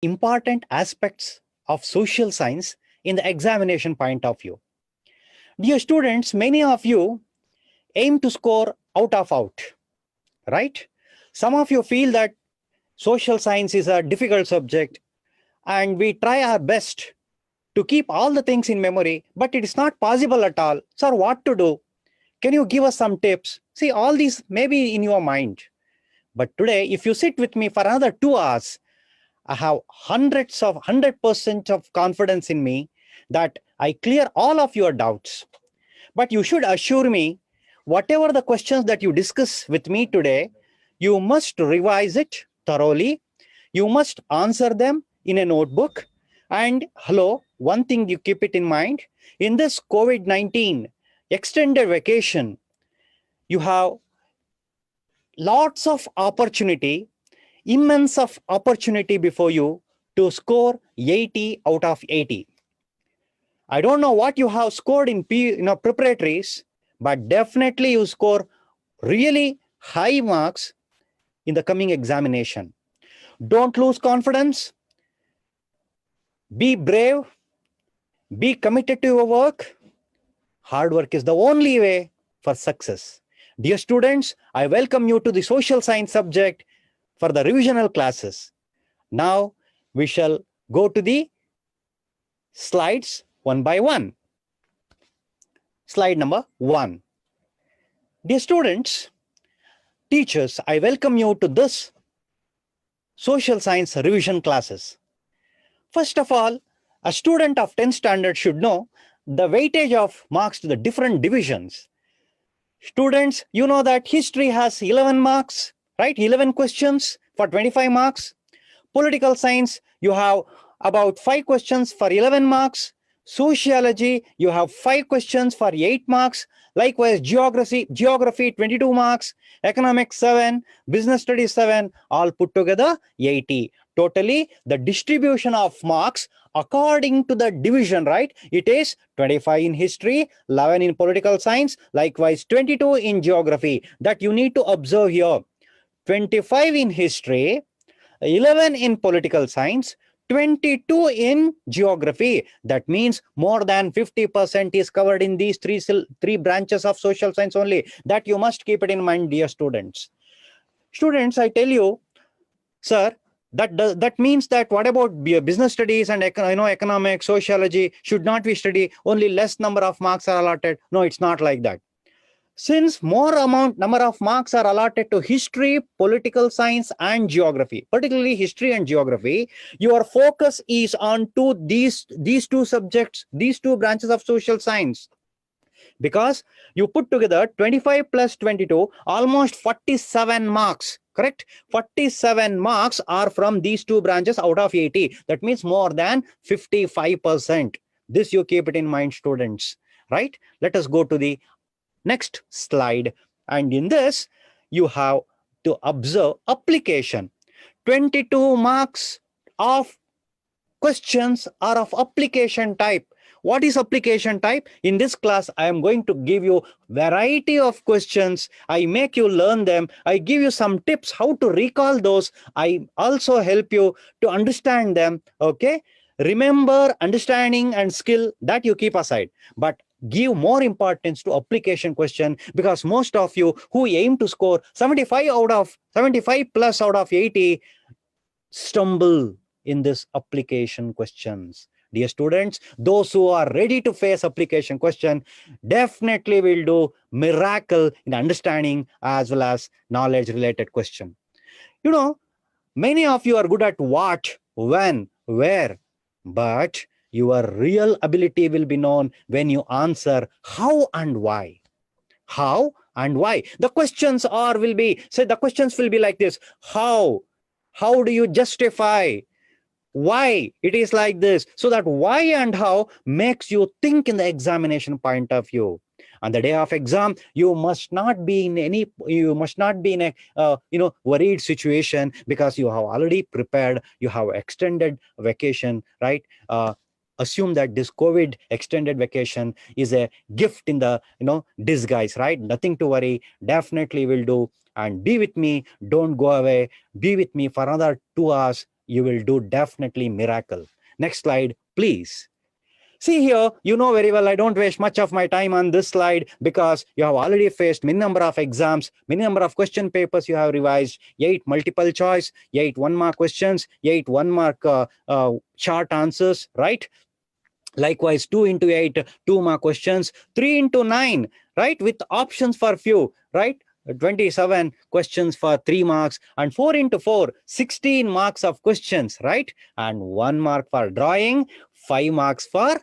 important aspects of social science in the examination point of view. Dear students, many of you aim to score out, right? Some of you feel that social science is a difficult subject and we try our best to keep all the things in memory, but it is not possible at all. Sir, what to do? Can you give us some tips? See, all these may be in your mind. But today, if you sit with me for another 2 hours, I have 100% of confidence in me that I clear all of your doubts. But you should assure me, whatever the questions that you discuss with me today, you must revise it thoroughly. You must answer them in a notebook. And hello, one thing you keep it in mind, in this COVID-19 extended vacation, you have lots of opportunity, immense of opportunity before you to score 80 out of 80. I don't know what you have scored in preparatories, but definitely you score really high marks in the coming examination. Don't lose confidence. Be brave. Be committed to your work. Hard work is the only way for success. Dear students, I welcome you to the social science subject for the revisional classes. Now we shall go to the slides one by one. Slide number 1. Dear students, teachers, I welcome you to this social science revision classes. First of all, a student of 10th standard should know the weightage of marks to the different divisions. Students, you know that history has 11 marks, right? 11 questions for 25 marks. Political science, you have about 5 questions for 11 marks. Sociology, you have 5 questions for 8 marks. Likewise, geography 22 marks. Economics 7, business studies 7, all put together 80. Totally, the distribution of marks according to the division, right? It is 25 in history, 11 in political science, likewise 22 in geography. That you need to observe here. 25 in history, 11 in political science, 22 in geography. That means more than 50% is covered in these three branches of social science only. That you must keep it in mind, dear students. Students, I tell you, sir, that means that what about business studies and economics, sociology should not be studied, only less number of marks are allotted? No, it's not like that. Since number of marks are allotted to history, political science, and geography, particularly history and geography, your focus is on these two subjects, these two branches of social science. Because you put together 25 plus 22, almost 47 marks, correct? 47 marks are from these two branches out of 80. That means more than 55%. This you keep it in mind, students, right? Let us go to the next slide. And in this, you have to observe application. 22 marks of questions are of application type. What is application type? In this class, I am going to give you variety of questions. I make you learn them. I give you some tips how to recall those. I also help you to understand them. Okay. Remember, understanding and skill, that you keep aside. But give more importance to application question, because most of you who aim to score 75 plus out of 80 stumble in this application questions. Dear students, those who are ready to face application question definitely will do miracle in understanding as well as knowledge related question. You know, many of you are good at what, when, where, but your real ability will be known when you answer how and why. How and why. The questions will be like this. How do you justify why it is like this? So that why and how makes you think in the examination point of view. On the day of exam, you must not be in a worried situation, because you have already prepared. You have extended vacation, right? Assume that this COVID extended vacation is a gift in the disguise, right? Nothing to worry. Definitely will do. And be with me. Don't go away. Be with me for another 2 hours. you will do definitely miracle. Next slide, please. See here, you know very well, I don't waste much of my time on this slide because you have already faced many number of exams, many number of question papers you have revised, 8 multiple choice, 8 1-mark questions, 8 1-mark short answers, right? Likewise, 2 into 8, 2-mark questions, 3 into 9, right? With options for few, right? 27 questions for 3 marks, and 4 into 4, 16 marks of questions, right? And 1 mark for drawing, 5 marks for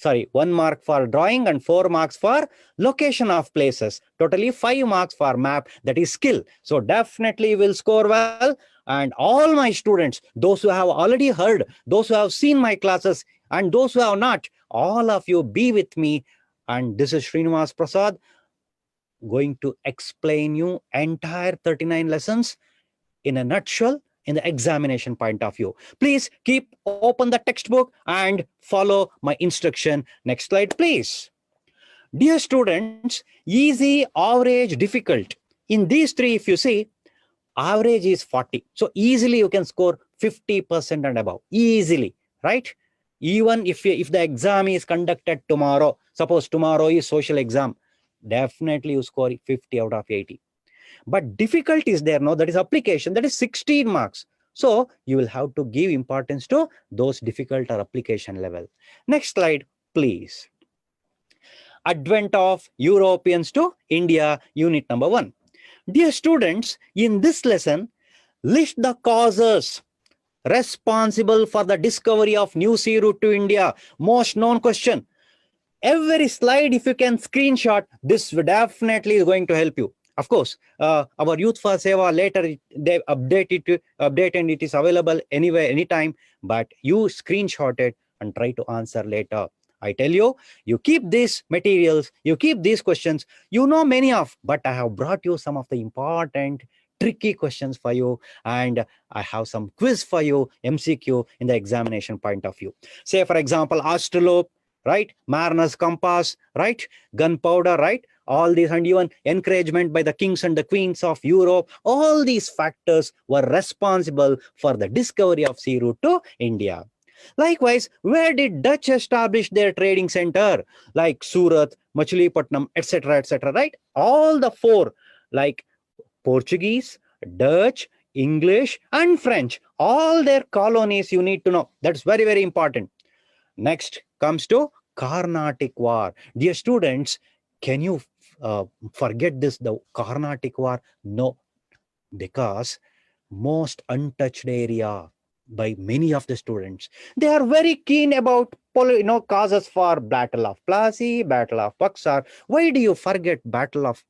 1 mark for drawing and 4 marks for location of places. Totally 5 marks for map, that is skill. So definitely will score well. And all my students, those who have already heard, those who have seen my classes, and those who have not, all of you be with me. And this is Srinivas Prasad going to explain you entire 39 lessons in a nutshell in the examination point of view. Please keep open the textbook and follow my instruction. Next slide, please. Dear students, easy, average, difficult. In these three, if you see, average is 40. So easily you can score 50% and above, easily, right? Even if the exam is conducted tomorrow, suppose tomorrow is social exam, definitely you score 50 out of 80. But difficult is there, no, that is application, that is 16 marks. So you will have to give importance to those difficult or application level. Next slide, please. Advent of Europeans to India, unit number 1. Dear students, in this lesson, list the causes responsible for the discovery of new sea route to India. Most known question. Every slide, if you can screenshot, this definitely is going to help you. Of course, our Youth for Seva later, they update and it is available anywhere, anytime, but you screenshot it and try to answer later. I tell you, you keep these materials, you keep these questions, you know many of, but I have brought you some of the important tricky questions for you, and I have some quiz for you, MCQ in the examination point of view. Say, for example, astrolabe, right? Mariner's compass, right? Gunpowder, right? All these, and even encouragement by the kings and the queens of Europe, all these factors were responsible for the discovery of sea route to India. Likewise, where did Dutch establish their trading center? Like Surat, Machilipatnam, etc., right? All the four, like Portuguese, Dutch, English, and French, all their colonies you need to know. That's very, very important. Next comes to Carnatic War. Dear students, can you forget this, the Carnatic War? No, because most untouched area by many of the students. They are very keen about causes for Battle of Plassey, Battle of Buxar. Why do you forget Battle of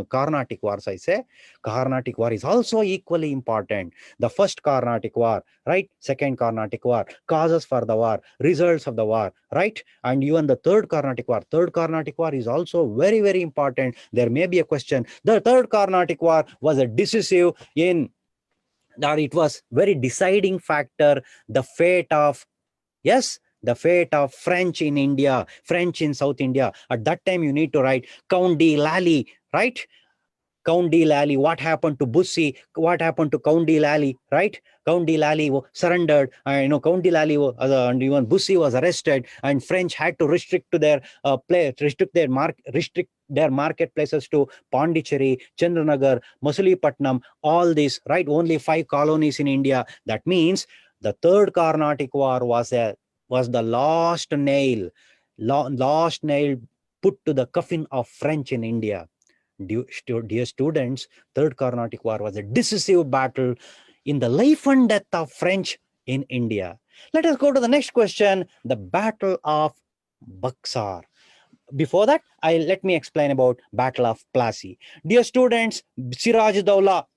Carnatic Wars? I say Carnatic War is also equally important. The first Carnatic War, right? Second Carnatic War, causes for the war, results of the war, right? And even the third Carnatic War. Third Carnatic War is also very, very important. There may be a question. The third Carnatic War was a decisive in that it was very deciding factor, the fate of, yes, the fate of French in India, French in South India. At that time, you need to write Count de Lally, right? Count de Lally, what happened to Bussy, what happened to Count de Lally, right? Count de Lally surrendered, Count de Lally and even Bussy was arrested, and French had to restrict to their restrict their marketplaces to Pondicherry, Chandranagar, Masulipattnam, all these, right? Only 5 colonies in India. That means the third Carnatic War was the last nail put to the coffin of French in India. Dear students, Third Carnatic War was a decisive battle in the life and death of French in India. Let us go to the next question, the Battle of Buxar. Before that, let me explain about Battle of Plassey. Dear students, Siraj-ud-Dowlah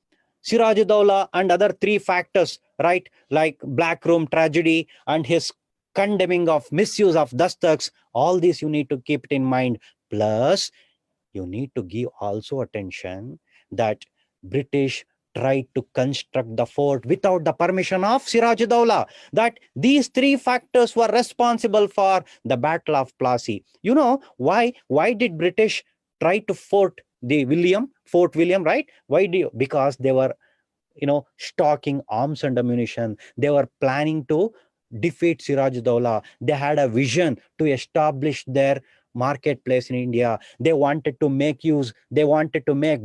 and other 3 factors, right? Like Black Room tragedy and his condemning of misuse of dastaks, all this you need to keep it in mind. Plus, you need to give also attention that British tried to construct the fort without the permission of Siraj-ud-Dowlah. That these 3 factors were responsible for the Battle of Plassey. You know why? Why did British try to Fort William, right? Because they were stocking arms and ammunition. They were planning to defeat Siraj Dowlah. They had a vision to establish their marketplace in India. They wanted to make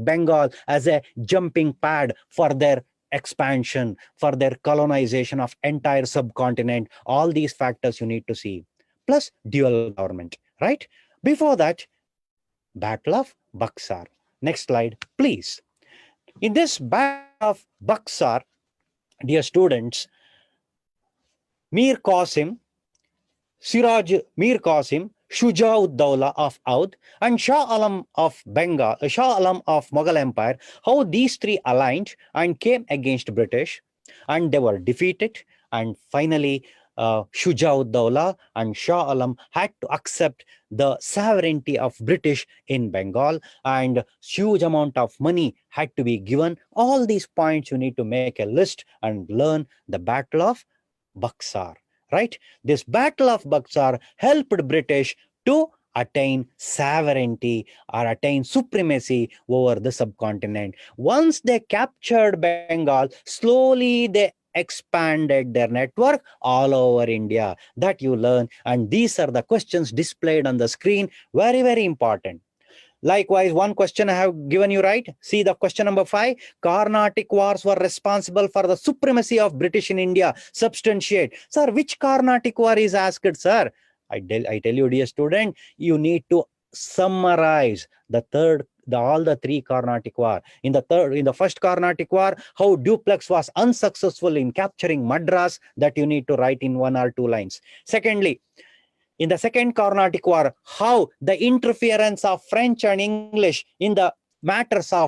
Bengal as a jumping pad for their expansion, for their colonization of entire subcontinent. All these factors you need to see. Plus dual government, right? Before that, Battle of Buxar. Next slide, please. In this Battle of Buxar, dear students, Mir Qasim, Shuja'ud-Dawla of Oudh, and Shah Alam of Mughal Empire, how these three aligned and came against British, and they were defeated, and finally Shuja'ud-Dawla and Shah Alam had to accept the sovereignty of British in Bengal, and huge amount of money had to be given. All these points you need to make a list and learn the Battle of Buxar. Right? This Battle of Buxar helped British to attain sovereignty or attain supremacy over the subcontinent. Once they captured Bengal, slowly they expanded their network all over India. That you learn. And these are the questions displayed on the screen. Very, very important. Likewise, one question I have given you, right? See the question number 5. Carnatic wars were responsible for the supremacy of British in India. Substantiate. Sir, which Carnatic war is asked, sir? I tell you, dear student, you need to summarize all the three Carnatic war. In the first Carnatic war, how Duplex was unsuccessful in capturing Madras, that you need to write in 1 or 2 lines. Secondly, in the second Carnatic War, how the interference of French and English in the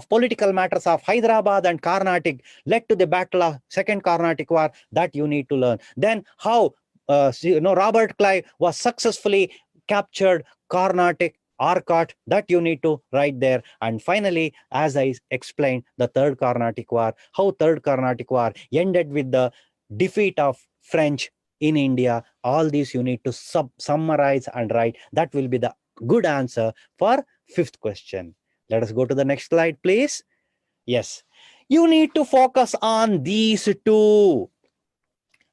political matters of Hyderabad and Carnatic led to the battle of second Carnatic War, that you need to learn. Then how Robert Clive was successfully captured Carnatic, Arcot, that you need to write there. And finally, as I explained, the third Carnatic War, how third Carnatic War ended with the defeat of French in India. All these you need to summarize and write. That will be the good answer for 5th question. Let us go to the next slide, please. Yes, you need to focus on these two.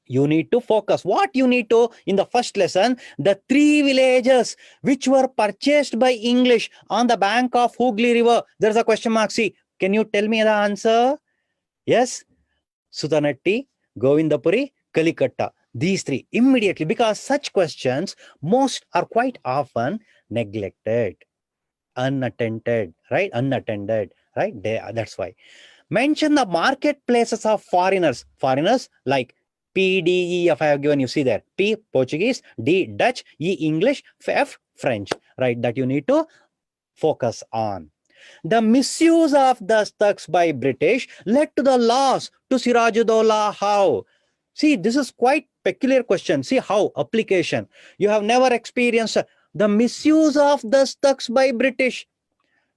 You need to focus. What you need to, in the first lesson, the 3 villages which were purchased by English on the bank of Hooghly River. There's a question mark. See, can you tell me the answer? Yes, Sutanatti, Govindapuri, Kalikutta. These 3 immediately, because such questions most are quite often neglected, unattended, right? That's why. Mention the marketplaces of foreigners. Foreigners like PDE, I have given you, see there. P, Portuguese, D, Dutch, E, English, F, French, right? That you need to focus on. The misuse of Dastaks by British led to the loss to Siraj-ud-Dowlah. How? See, this is quite peculiar question. See how application. You have never experienced the misuse of Dastaks by British.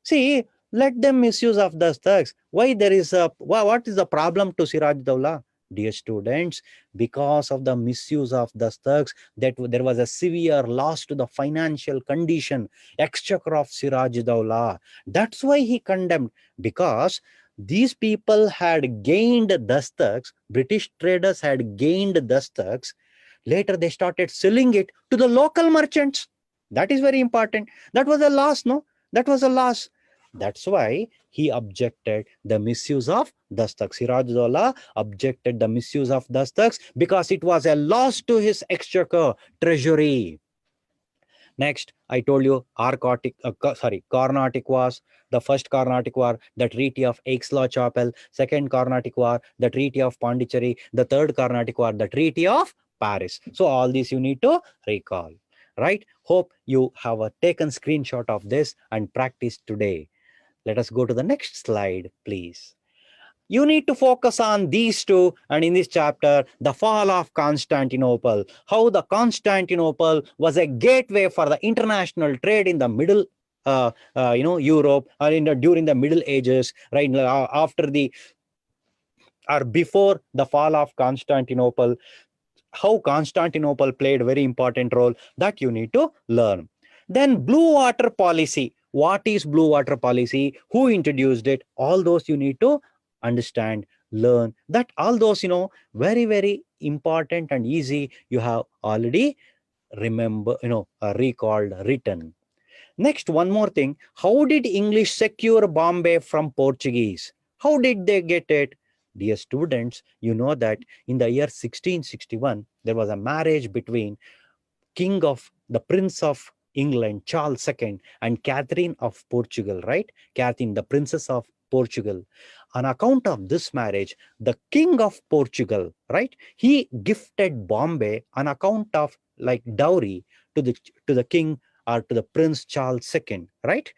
See, let them misuse of Dastaks. Why there is what is the problem to Siraj-ud-Dowlah? Dear students, because of the misuse of Dastaks, that there was a severe loss to the financial condition, exchequer of Siraj-ud-Dowlah. That's why he condemned, because these people had gained Dastaks, British traders had gained Dastaks. Later they started selling it to the local merchants. That is very important. That was a loss, no? That was a loss. That's why he objected the misuse of Dastaks. Siraj-ud-Dowlah objected the misuse of Dastaks because it was a loss to his exchequer treasury. Next, I told you Carnatic Wars. The first Carnatic War, the Treaty of Aix-la-Chapelle. Second Carnatic War, the Treaty of Pondicherry. The third Carnatic War, the Treaty of Paris. So all these you need to recall, right? Hope you have taken screenshot of this and practiced today. Let us go to the next slide, please. You need to focus on these two, and in this chapter, the fall of Constantinople, how the Constantinople was a gateway for the international trade in the middle, Europe, or during the Middle Ages, right? After the or before the fall of Constantinople, how Constantinople played a very important role, that you need to learn. Then blue water policy. What is blue water policy? Who introduced it? All those you need to understand learn that all those, very, very important and easy, you have already remember, recalled, written. Next, one more thing. How did English secure Bombay from Portuguese? How did they get it? Dear students, you know that in the year 1661, there was a marriage between the Prince of England, Charles II, and Catherine of Portugal, right? Catherine, the Princess of Portugal. On account of this marriage, the King of Portugal, right? He gifted Bombay on account of like dowry to the king or to the Prince Charles II, right?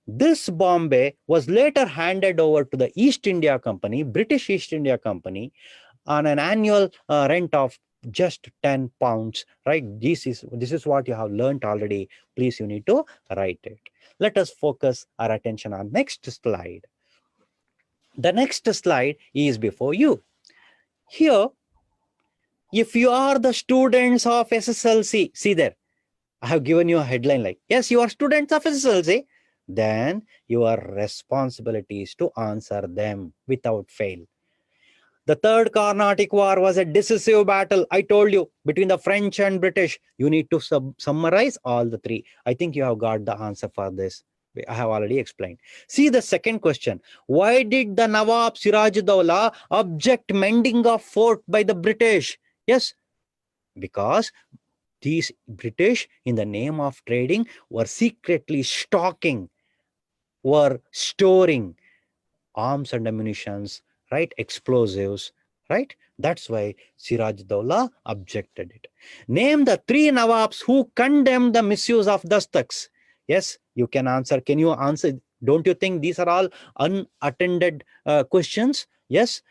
This Bombay was later handed over to the East India Company, British East India Company, on an annual rent of just 10 pounds, right? This is what you have learned already. Please, you need to write it. Let us focus our attention on next slide. The next slide is before you. Here, if you are the students of SSLC, see there, I have given you a headline like, yes, you are students of SSLC, then your responsibility is to answer them without fail. The Third Carnatic War was a decisive battle, I told you, between the French and British. You need to summarize all the three. I think you have got the answer for this. I have already explained. See the second question. Why did the Nawab Siraj-ud-Dowla object mending of fort by the British? Yes, because these British, in the name of trading, were secretly stocking, were storing arms and ammunitions, right? Explosives, right? That's why Siraj-ud-Dowla objected it. Name the three Nawabs who condemned the misuse of dastaks. Yes, you can answer. Can you answer? Don't you think these are all unattended questions? Yes,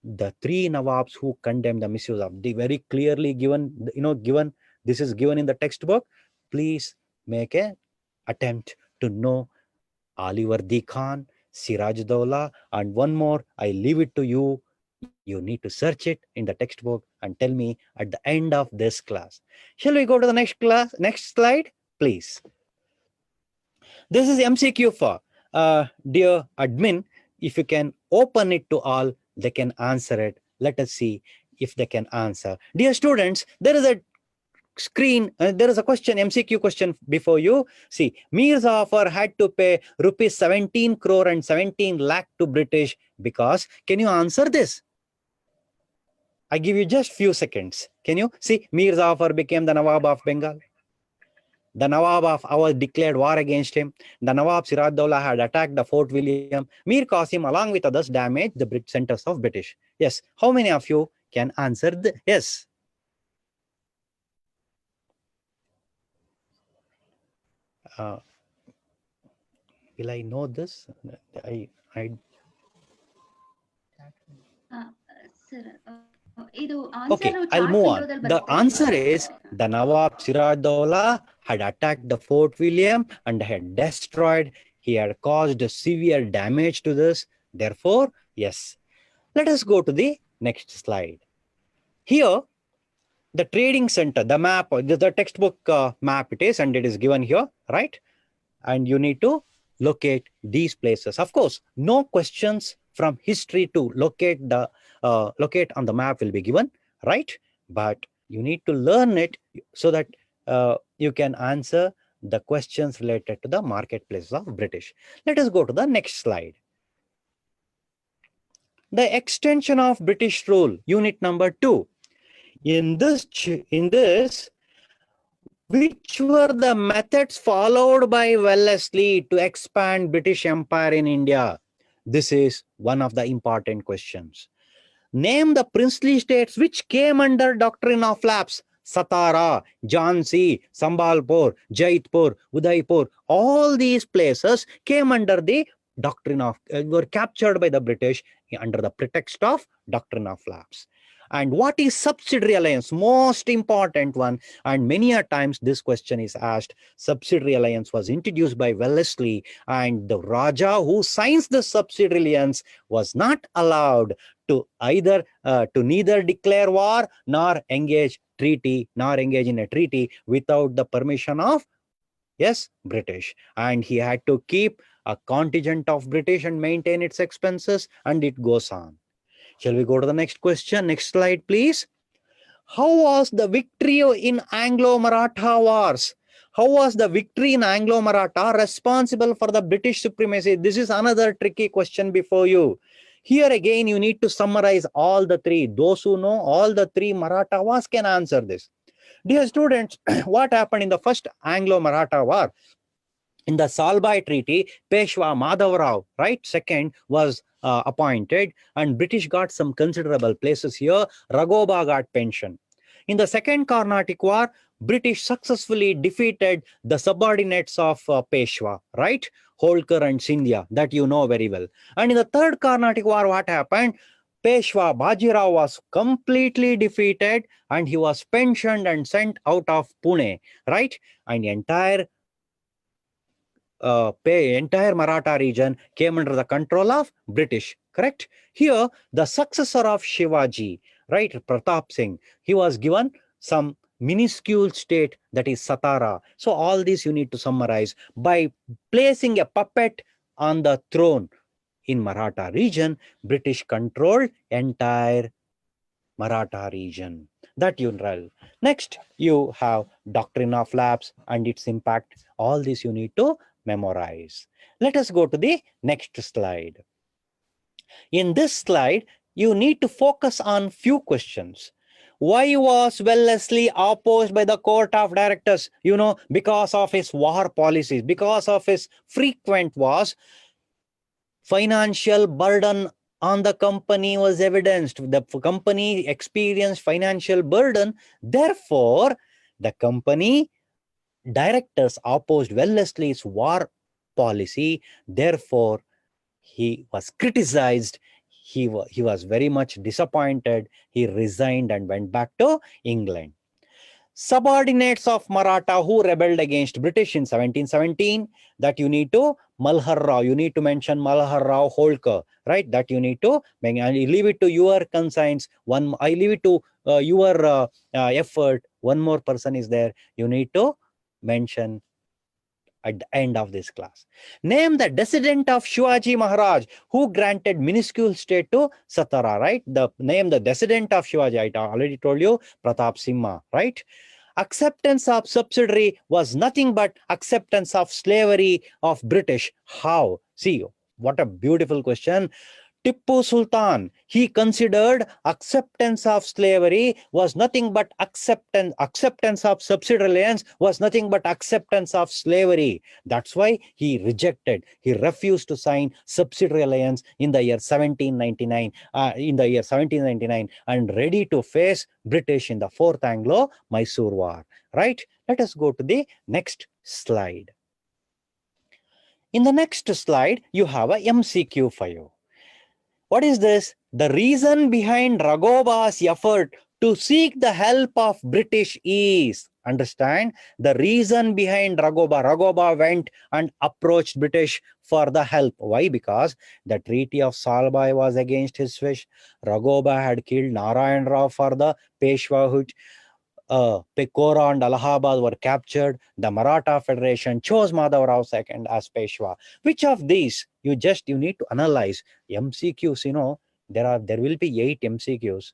the three Nawabs who condemned the misuse of, the very clearly given, this is given in the textbook. Please make a attempt to know Alivardi Khan, Siraj-ud-Dowla, and one more. I leave it to you. You need to search it in the textbook and tell me at the end of this class. Shall we go to the next class? Next slide, please. This is MCQ for dear admin. If you can open it to all, they can answer it. Let us see if they can answer. Dear students, there is a screen, there is a question, MCQ question before you. See, Mir Zafar had to pay rupees 17 crore and 17 lakh to British because, can you answer this? I give you just few seconds. Can you see? Mir Zafar became the Nawab of Bengal. The Nawab of Awadh declared war against him. The Nawab Siraj-ud-Dowla had attacked the Fort William. Mir Qasim, along with others, damaged the centers of British. Yes. How many of you can answer yes? Will I know this? Sir, okay, I'll move on. The answer is the Nawab Siraj-ud-Dowla had attacked the Fort William and had destroyed. He had caused severe damage to this. Therefore, yes. Let us go to the next slide. Here, the trading center, the map, the textbook map it is, and it is given here, right? And you need to locate these places. Of course, no questions from history to locate on the map will be given, right? But you need to learn it so that you can answer the questions related to the marketplace of British. Let us go to the next slide. The extension of British rule, unit number 2. In this, which were the methods followed by Wellesley to expand British Empire in India? This is one of the important questions. Name the princely states which came under doctrine of lapse. Satara, Jhansi, Sambalpur, Jaitpur, Udaipur, all these places came under the doctrine of, were captured by the British under the pretext of doctrine of lapse. And what is subsidiary alliance? Most important one. And many a times this question is asked. Subsidiary alliance was introduced by Wellesley, and the Raja who signs the subsidiary alliance was not allowed to either to neither declare war nor engage in a treaty without the permission of, yes, British. And he had to keep a contingent of British and maintain its expenses, and it goes on. Shall we go to the next question? Next slide, please. How was the victory in Anglo-Maratha wars? How was the victory in Anglo-Maratha responsible for the British supremacy? This is another tricky question before you. Here again, you need to summarize all the three. Those who know all the three Maratha wars can answer this. Dear students, what happened in the first Anglo-Maratha war? In the Salbai Treaty, Peshwa Madhavrao, right, second was appointed, and British got some considerable places here. Ragoba got pension. In the second Carnatic War, British successfully defeated the subordinates of Peshwa, right, Holkar and Scindia, that you know very well. And in the third Carnatic War, what happened? Peshwa Bajirao was completely defeated and he was pensioned and sent out of Pune, right? And the entire Maratha region came under the control of British, correct? Here, the successor of Shivaji, right, Pratap Singh, he was given some minuscule state, that is Satara. So all this you need to summarize by placing a puppet on the throne in Maratha region. British controlled entire Maratha region. That you know. Next, you have doctrine of lapse and its impact. All this you need to memorize. Let us go to the next slide. In this slide, you need to focus on few questions. Why was Wellesley opposed by the court of directors? You know, because of his war policies, because of his frequent wars. Financial burden on the company was evidenced. The company experienced financial burden. Therefore, the company directors opposed Wellesley's war policy. Therefore, he was criticized. He was very much disappointed. He resigned and went back to England. Subordinates of Maratha who rebelled against British in 1717, that you need to Malhar Rao, you need to mention Malhar Rao Holkar, right? That you need to, I leave it to your conscience. I leave it to your effort. One more person is there. You need to mention at the end of this class. Name the descendant of Shivaji Maharaj who granted minuscule state to Satara, right? Name the descendant of Shivaji. I already told you, Pratap Singh, right? Acceptance of subsidiary was nothing but acceptance of slavery of British. How? See, what a beautiful question. Tippu Sultan, he considered acceptance of slavery was nothing but acceptance of subsidiary alliance was nothing but acceptance of slavery. That's why he rejected, he refused to sign subsidiary alliance in the year 1799, and ready to face British in the Fourth Anglo-Mysore War, right? Let us go to the next slide. In the next slide, you have a MCQ for you. What is this? The reason behind Ragoba's effort to seek the help of British is, understand, the reason behind Ragoba. Ragoba went and approached British for the help. Why? Because the Treaty of Salbai was against his wish. Ragoba had killed Narayan Rao for the Peshwahood. Pekora and Allahabad were captured. The Maratha Federation chose Madhavrao II as Peshwa. Which of these you need to analyze? MCQs, you know, there will be 8 MCQs.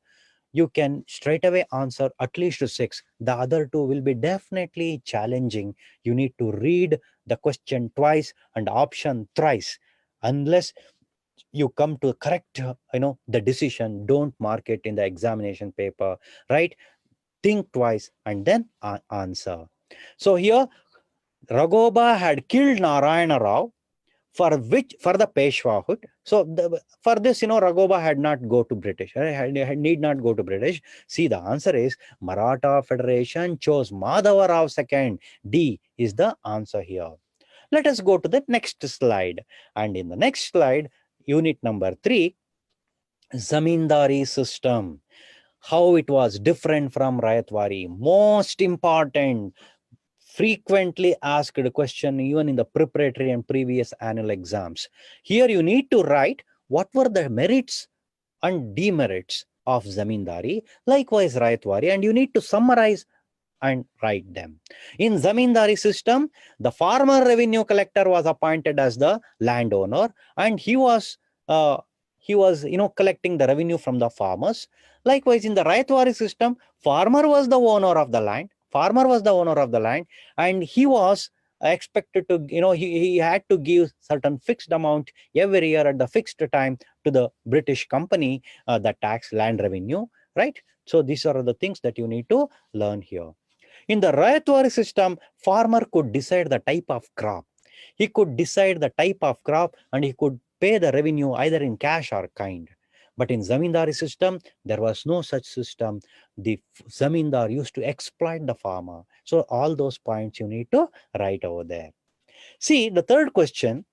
You can straight away answer at least 6. The other 2 will be definitely challenging. You need to read the question twice and option thrice. Unless you come to correct, the decision, don't mark it in the examination paper, right? Think twice and then answer. So here, Ragoba had killed Narayana Rao for the Peshwahood. So for this, Ragoba had not go to British. Need not go to British. See, the answer is Maratha Federation chose Madhava Rao II. D is the answer here. Let us go to the next slide. And in the next slide, unit number 3, Zamindari system. How it was different from Rayatwari. Most important, frequently asked question even in the preparatory and previous annual exams. Here you need to write what were the merits and demerits of Zamindari, likewise Rayatwari, and you need to summarize and write them. In Zamindari system, the farmer revenue collector was appointed as the landowner, and he he was, collecting the revenue from the farmers. Likewise, in the Rayatwari system, farmer was the owner of the land. Farmer was the owner of the land, and he was expected to, he had to give certain fixed amount every year at the fixed time to the British company, the tax land revenue, right? So these are the things that you need to learn here. In the Rayatwari system, farmer could decide the type of crop. He could decide the type of crop and he could pay the revenue either in cash or kind. But in Zamindari system, there was no such system. The Zamindar used to exploit the farmer. So all those points you need to write over there. See, the third question,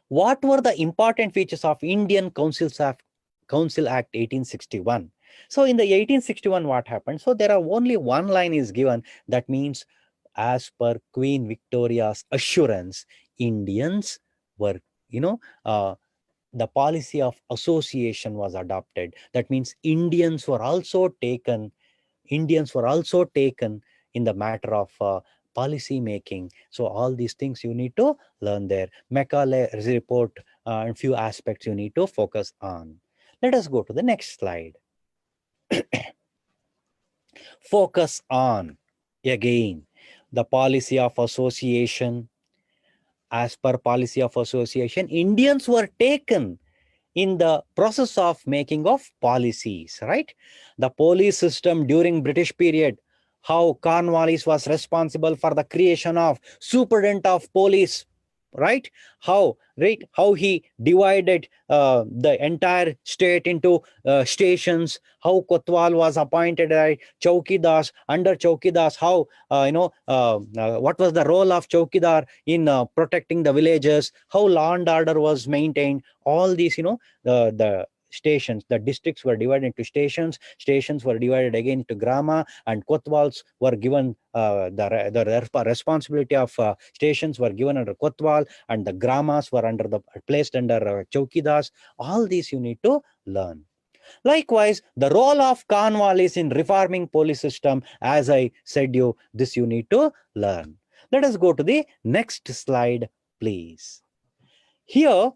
what were the important features of Indian Council Act 1861? So in the 1861, what happened? So there are only one line is given. That means, as per Queen Victoria's assurance, Indians were, the policy of association was adopted. That means Indians were also taken in the matter of policy making. So all these things you need to learn there. Macaulay's report and few aspects you need to focus on. Let us go to the next slide. Focus on, again, the policy of association. As per policy of association, Indians were taken in the process of making of policies, right? The police system during British period, how Cornwallis was responsible for the creation of superintendent of police, right? How he divided the entire state into stations, how Kotwal was appointed by Chowkidas, under Chowkidas, how what was the role of Chowkidar in protecting the villages, how law and order was maintained. All these, the stations, the districts were divided into stations were divided again into grama, and Kotwals were given the responsibility of stations were given under Kotwal, and the gramas were placed under Chowkidas. All these you need to learn. Likewise, the role of Cornwallis in reforming police system, as I said you, this you need to learn. Let us go to the next slide, please. Here,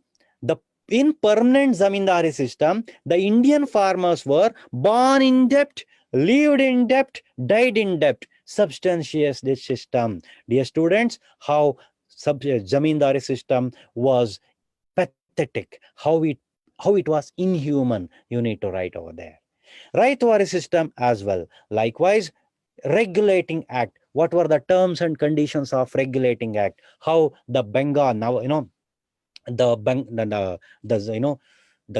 in permanent zamindari system, the Indian farmers were born in debt, lived in debt, died in debt. Substantiates this system. Dear students, how zamindari system was pathetic, how it was inhuman, you need to write over there. Rayatwari system as well. Likewise, regulating act. What were the terms and conditions of regulating act? How the Bengal, now, the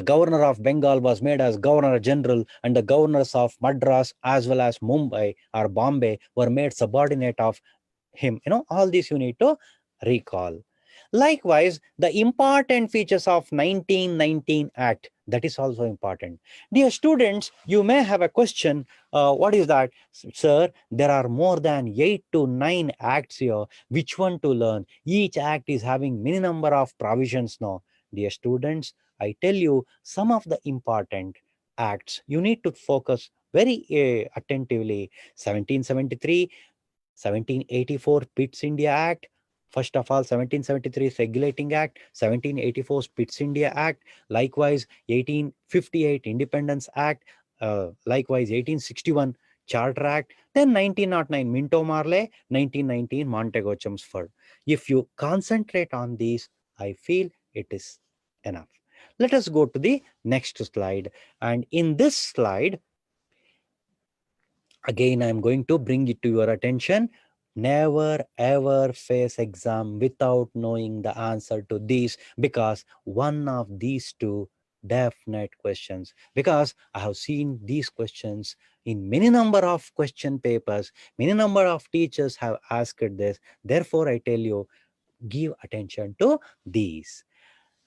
governor of Bengal was made as governor general, and the governors of Madras as well as Mumbai or Bombay were made subordinate of him. All these you need to recall. Likewise, the important features of 1919 Act, that is also important. Dear students, you may have a question, what is that? Sir, there are more than 8 to 9 acts here. Which one to learn? Each act is having many number of provisions now. Dear students, I tell you some of the important acts. You need to focus very attentively. 1773, 1784 Pitt's India Act. First of all, 1773 Regulating Act, 1784 Pitt's India Act, likewise 1858 Independence Act, likewise 1861 Charter Act, then 1909 Minto Marley, 1919 Montego Chelmsford. If you concentrate on these, I feel it is enough. Let us go to the next slide. And in this slide, again, I'm going to bring it to your attention. Never ever face exam without knowing the answer to these, because one of these two definite questions, because I have seen these questions in many number of question papers, many number of teachers have asked this. Therefore, I tell you, give attention to these,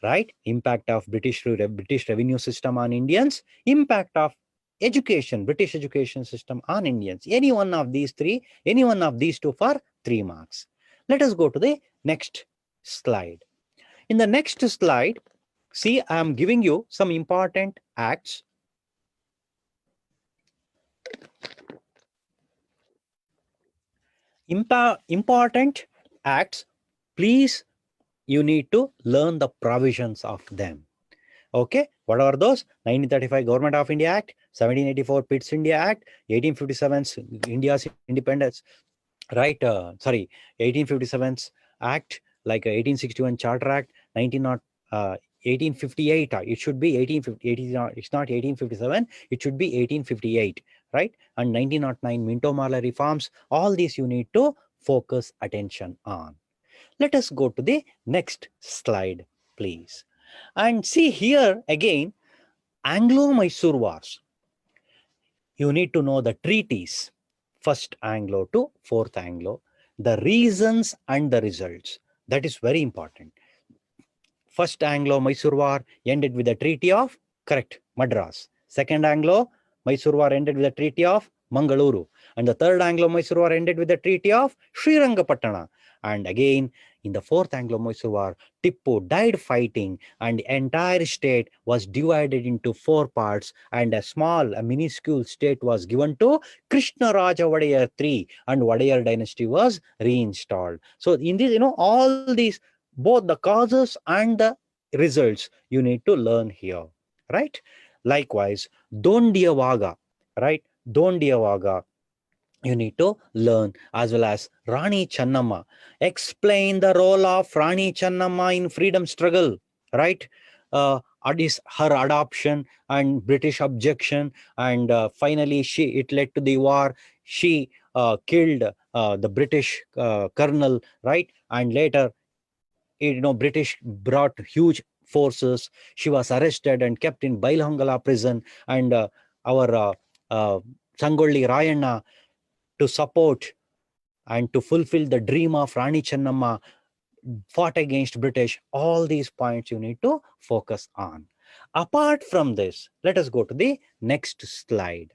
right? Impact of British revenue system on Indians, impact of British education system on Indians. Any one of these three, any one of these two for 3 marks. Let us go to the next slide. In the next slide, see, I am giving you some important acts. Important acts, please, you need to learn the provisions of them. Okay, What are those? 1935 Government of India Act, 1784 Pitt's India Act, 1857's India's independence, right? 1857's Act, like 1861 Charter Act, 1858. It should be 1850. It's not 1857. It should be 1858, right? And 1909 Minto Marley reforms. All these you need to focus attention on. Let us go to the next slide, please. And see here again, Anglo-Mysore Wars. You need to know the treaties, first Anglo to fourth Anglo, the reasons and the results. That is very important. First Anglo-Mysore War ended with the Treaty of, correct, Madras. Second Anglo-Mysore War ended with the Treaty of Mangaluru. And the third Anglo-Mysore War ended with the Treaty of Srirangapatna. And again, in the fourth Anglo-Mysore War, Tippu died fighting, and the entire state was divided into four parts, and a minuscule state was given to Krishnaraja Wadayar III, and Wadayar dynasty was reinstalled. So in this, all these, both the causes and the results you need to learn here, right? Likewise, Dondiavaga, right? Dondiavaga, you need to learn, as well as Rani Channamma. Explain the role of Rani Channamma in freedom struggle, right? Her adoption and British objection, and finally it led to the war. She killed the British colonel, right? And later, British brought huge forces. She was arrested and kept in Bailhangala prison, and our Sangolli Rayanna, to support and to fulfill the dream of Rani Channamma, fought against British. All these points you need to focus on. Apart from this, let us go to the next slide.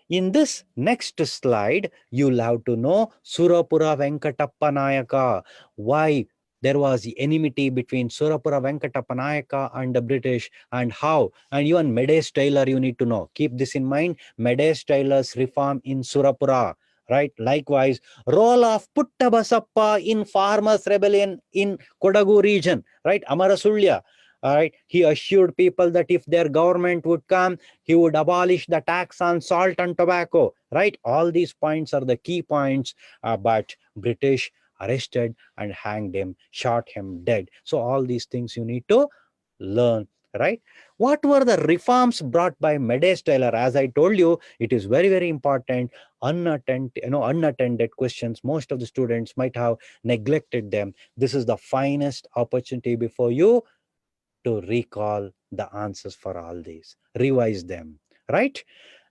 In this next slide, you'll have to know Surapura Venkatappa Nayaka, why there was the enmity between Surapura Venkatappa Nayaka and the British, and how, and even Medes Taylor you need to know. Keep this in mind, Medes Taylor's reform in Surapura, right? Likewise, role of Puttabasappa in farmers' rebellion in Kodagu region, right? Amarasulya, all right? He assured people that if their government would come, he would abolish the tax on salt and tobacco, right? All these points are the key points, but British arrested and hanged him, shot him dead. So all these things you need to learn, right? What were the reforms brought by Medes Taylor? As I told you, it is very, very important. Unattended questions. Most of the students might have neglected them. This is the finest opportunity before you to recall the answers for all these, revise them, right?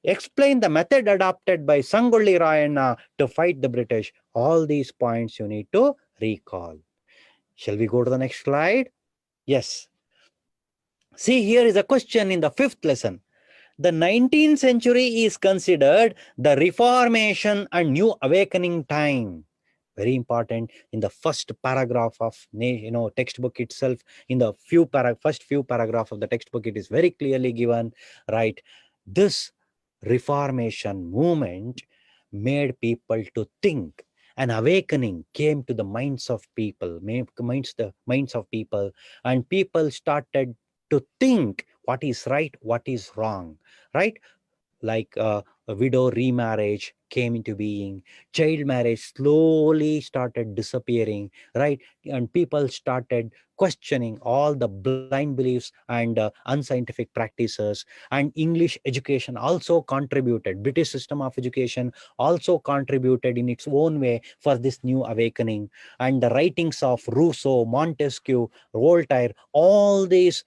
Explain the method adopted by Sangolli Rayanna to fight the British. All these points you need to recall. Shall we go to the next slide? Yes. See, here is a question in the fifth lesson. The 19th century is considered the Reformation and New Awakening time. Very important. In the first paragraph of textbook itself, in the first few paragraph of the textbook, it is very clearly given, right? This Reformation movement made people to think. An awakening came to the minds of people, and people started to think what is right, what is wrong, right? Like a widow remarriage came into being, child marriage slowly started disappearing, right? And people started questioning all the blind beliefs and unscientific practices. And English education also contributed, British system of education also contributed in its own way for this new awakening. And the writings of Rousseau, Montesquieu, Voltaire, all these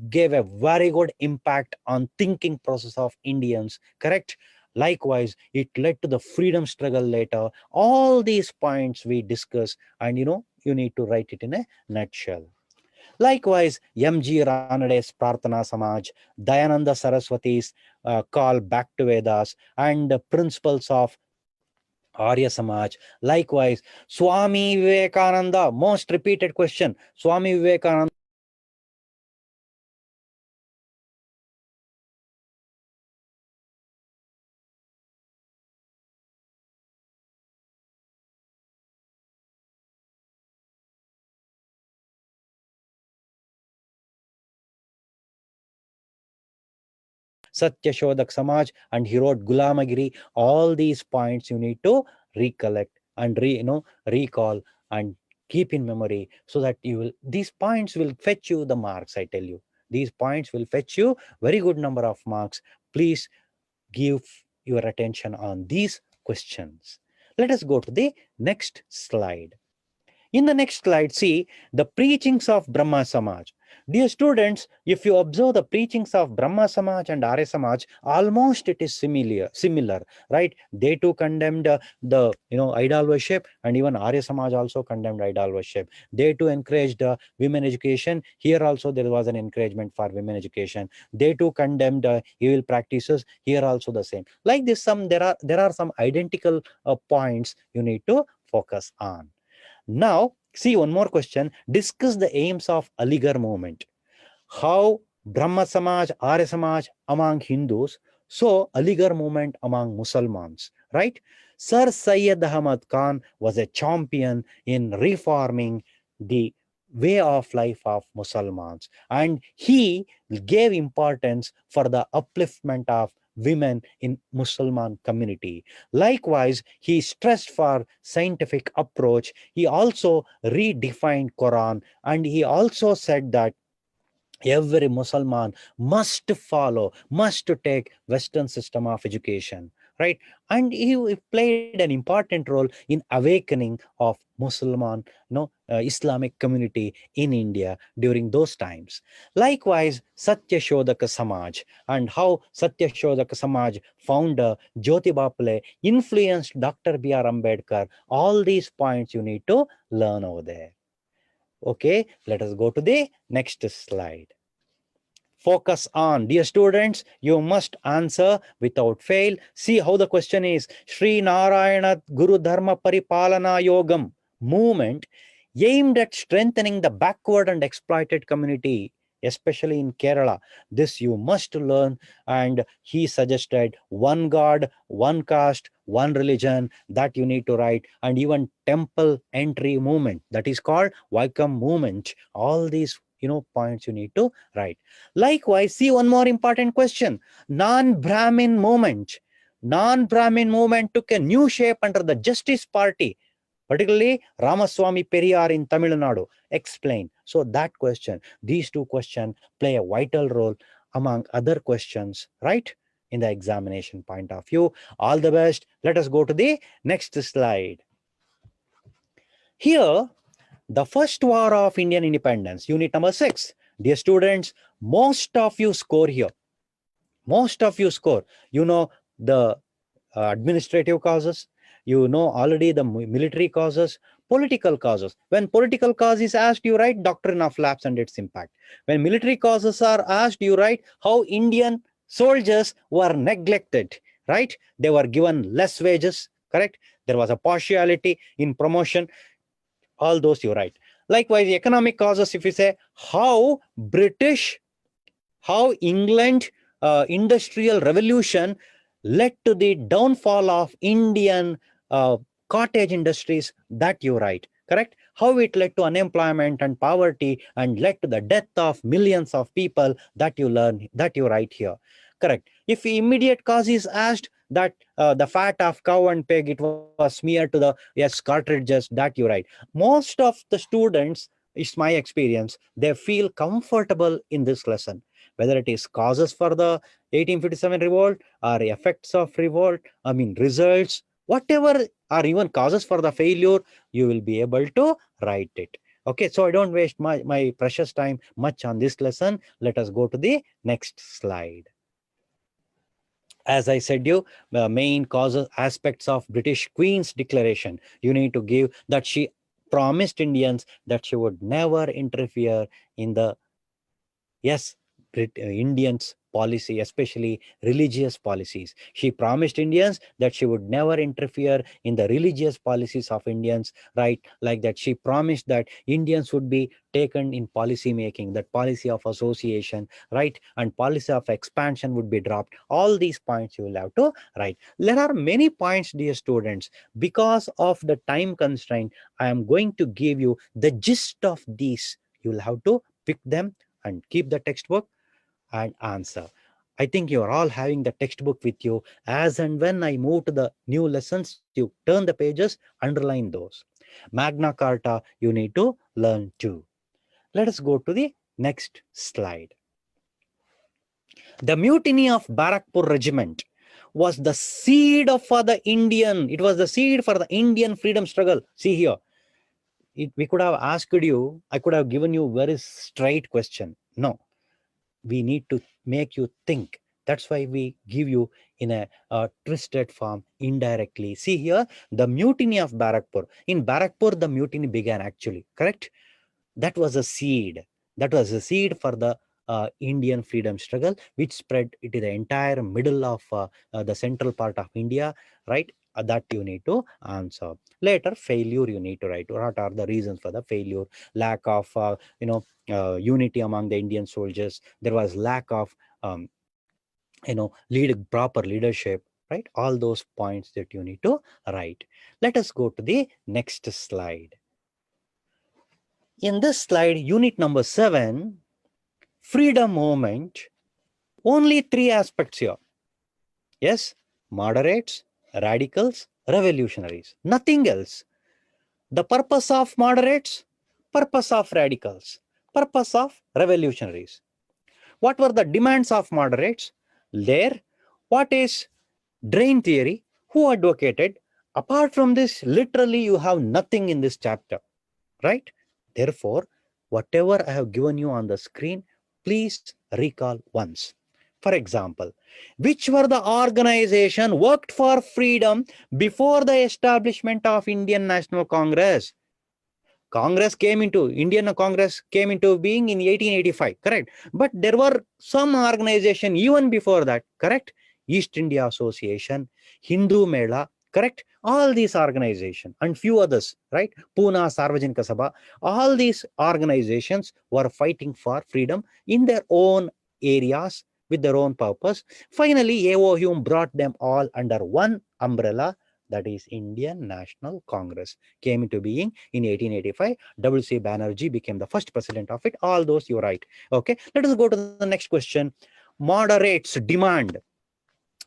gave a very good impact on thinking process of Indians, correct? Likewise, it led to the freedom struggle later. All these points we discuss, and you need to write it in a nutshell. Likewise, M.G. Ranade's Prarthana Samaj, Dayananda Saraswati's call back to Vedas, and the principles of Arya Samaj. Likewise, Swami Vivekananda, most repeated question, Swami Vivekananda Satya Shodhak Samaj, and he wrote Gulamagiri. All these points you need to recollect and recall and keep in memory, so that these points will fetch you the marks. I tell you, these points will fetch you very good number of marks. Please give your attention on these questions. Let us go to the next slide. In the next slide, see the preachings of Brahma Samaj. Dear students, if you observe the preachings of Brahma Samaj and Arya Samaj, almost it is similar, right? They too condemned the idol worship, and even Arya Samaj also condemned idol worship. They too encouraged women education. Here also there was an encouragement for women education. They too condemned evil practices. Here also the same. Like this, there are some identical points you need to focus on. Now, see one more question. Discuss the aims of Aligarh movement. How Brahma Samaj, Arya Samaj among Hindus, so Aligarh movement among Muslims, right? Sir Syed Ahmad Khan was a champion in reforming the way of life of Muslims, and he gave importance for the upliftment of women in Muslim community. Likewise, he stressed for scientific approach. He also redefined Quran, and he also said that every Muslim must take Western system of education, right? And he played an important role in awakening of Muslim, Islamic community in India during those times. Likewise, Satya Shodhaka Samaj, and how Satya Shodhaka Samaj founder Jyotiba Phule influenced Dr. B.R. Ambedkar. All these points you need to learn over there. Okay, let us go to the next slide. Focus on. Dear students, you must answer without fail. See how the question is. Sri Narayana Guru Dharma Paripalana Yogam movement aimed at strengthening the backward and exploited community, especially in Kerala. This you must learn. And he suggested one God, one caste, one religion, that you need to write. And even temple entry movement, that is called Vaikam movement. All these points you need to write. Likewise, see one more important question. Non-Brahmin movement. Non-Brahmin movement took a new shape under the Justice Party, particularly Ramaswamy Periyar in Tamil Nadu. Explain. So that question, these two questions play a vital role among other questions, right? In the examination point of view. All the best. Let us go to the next slide. Here, the first war of Indian independence, unit number 6. Dear students, most of you score here. Most of you score. You know the administrative causes. You know already the military causes, political causes. When political cause is asked, you write doctrine of lapse and its impact. When military causes are asked, you write how Indian soldiers were neglected, right? They were given less wages, correct? There was a partiality in promotion. All those you write. Likewise, economic causes, if you say how England industrial revolution led to the downfall of Indian cottage industries, that you write, correct? How it led to unemployment and poverty and led to the death of millions of people, that you learn, that you write here, correct? If immediate cause is asked, that the fat of cow and pig, it was smeared to the cartridges, that you write. Most of the students, it's my experience, they feel comfortable in this lesson, whether it is causes for the 1857 revolt or effects of revolt, results, whatever, or even causes for the failure, you will be able to write it. Okay, so I don't waste my precious time much on this lesson. Let us go to the next slide. As I said you, the main causes, aspects of British Queen's declaration, you need to give that she promised Indians that she would never interfere in the Indians' policy, especially religious policies. She promised Indians that she would never interfere in the religious policies of Indians, right? Like that, she promised that Indians would be taken in policy making, that policy of association, right? And policy of expansion would be dropped. All these points you will have to write. There are many points, dear students. Because of the time constraint, I am going to give you the gist of these. You will have to pick them and keep the textbook and answer. I think you're all having the textbook with you. As and when I move to the new lessons, you turn the pages, underline those. Magna Carta, you need to learn too. Let us go to the next slide. The mutiny of Barakpur regiment was the seed for the Indian. It was the seed for the Indian freedom struggle. See here. We could have asked you, I could have given you very straight question. No, we need to make you think. That's why we give you in a twisted form indirectly. See here, the mutiny of Barakpur. In Barakpur, the mutiny began actually, correct? That was a seed. That was a seed for the Indian freedom struggle, which spread into the entire middle of the central part of India, right? That you need to answer. Later, failure you need to write. What are the reasons for the failure? Lack of, unity among the Indian soldiers. There was lack of, proper leadership, right? All those points that you need to write. Let us go to the next slide. In this slide, unit number 7, freedom movement, only 3 aspects here. Yes, moderates, radicals, revolutionaries, nothing else. The purpose of moderates, purpose of radicals, purpose of revolutionaries. What were the demands of moderates? There, what is drain theory? Who advocated? Apart from this, literally you have nothing in this chapter, right? Therefore, whatever I have given you on the screen, please recall once. For example, which were the organization worked for freedom before the establishment of Indian National Congress? Indian Congress came into being in 1885, correct? But there were some organization even before that, correct? East India Association, Hindu Mela, correct? All these organizations and few others, right? Pune Sarvajanika Sabha, all these organizations were fighting for freedom in their own areas with their own purpose. Finally, A.O. Hume brought them all under one umbrella, that is Indian National Congress. Came into being in 1885. W.C. Banerjee became the first president of it. All those you're right. Okay, let us go to the next question. Moderates demand.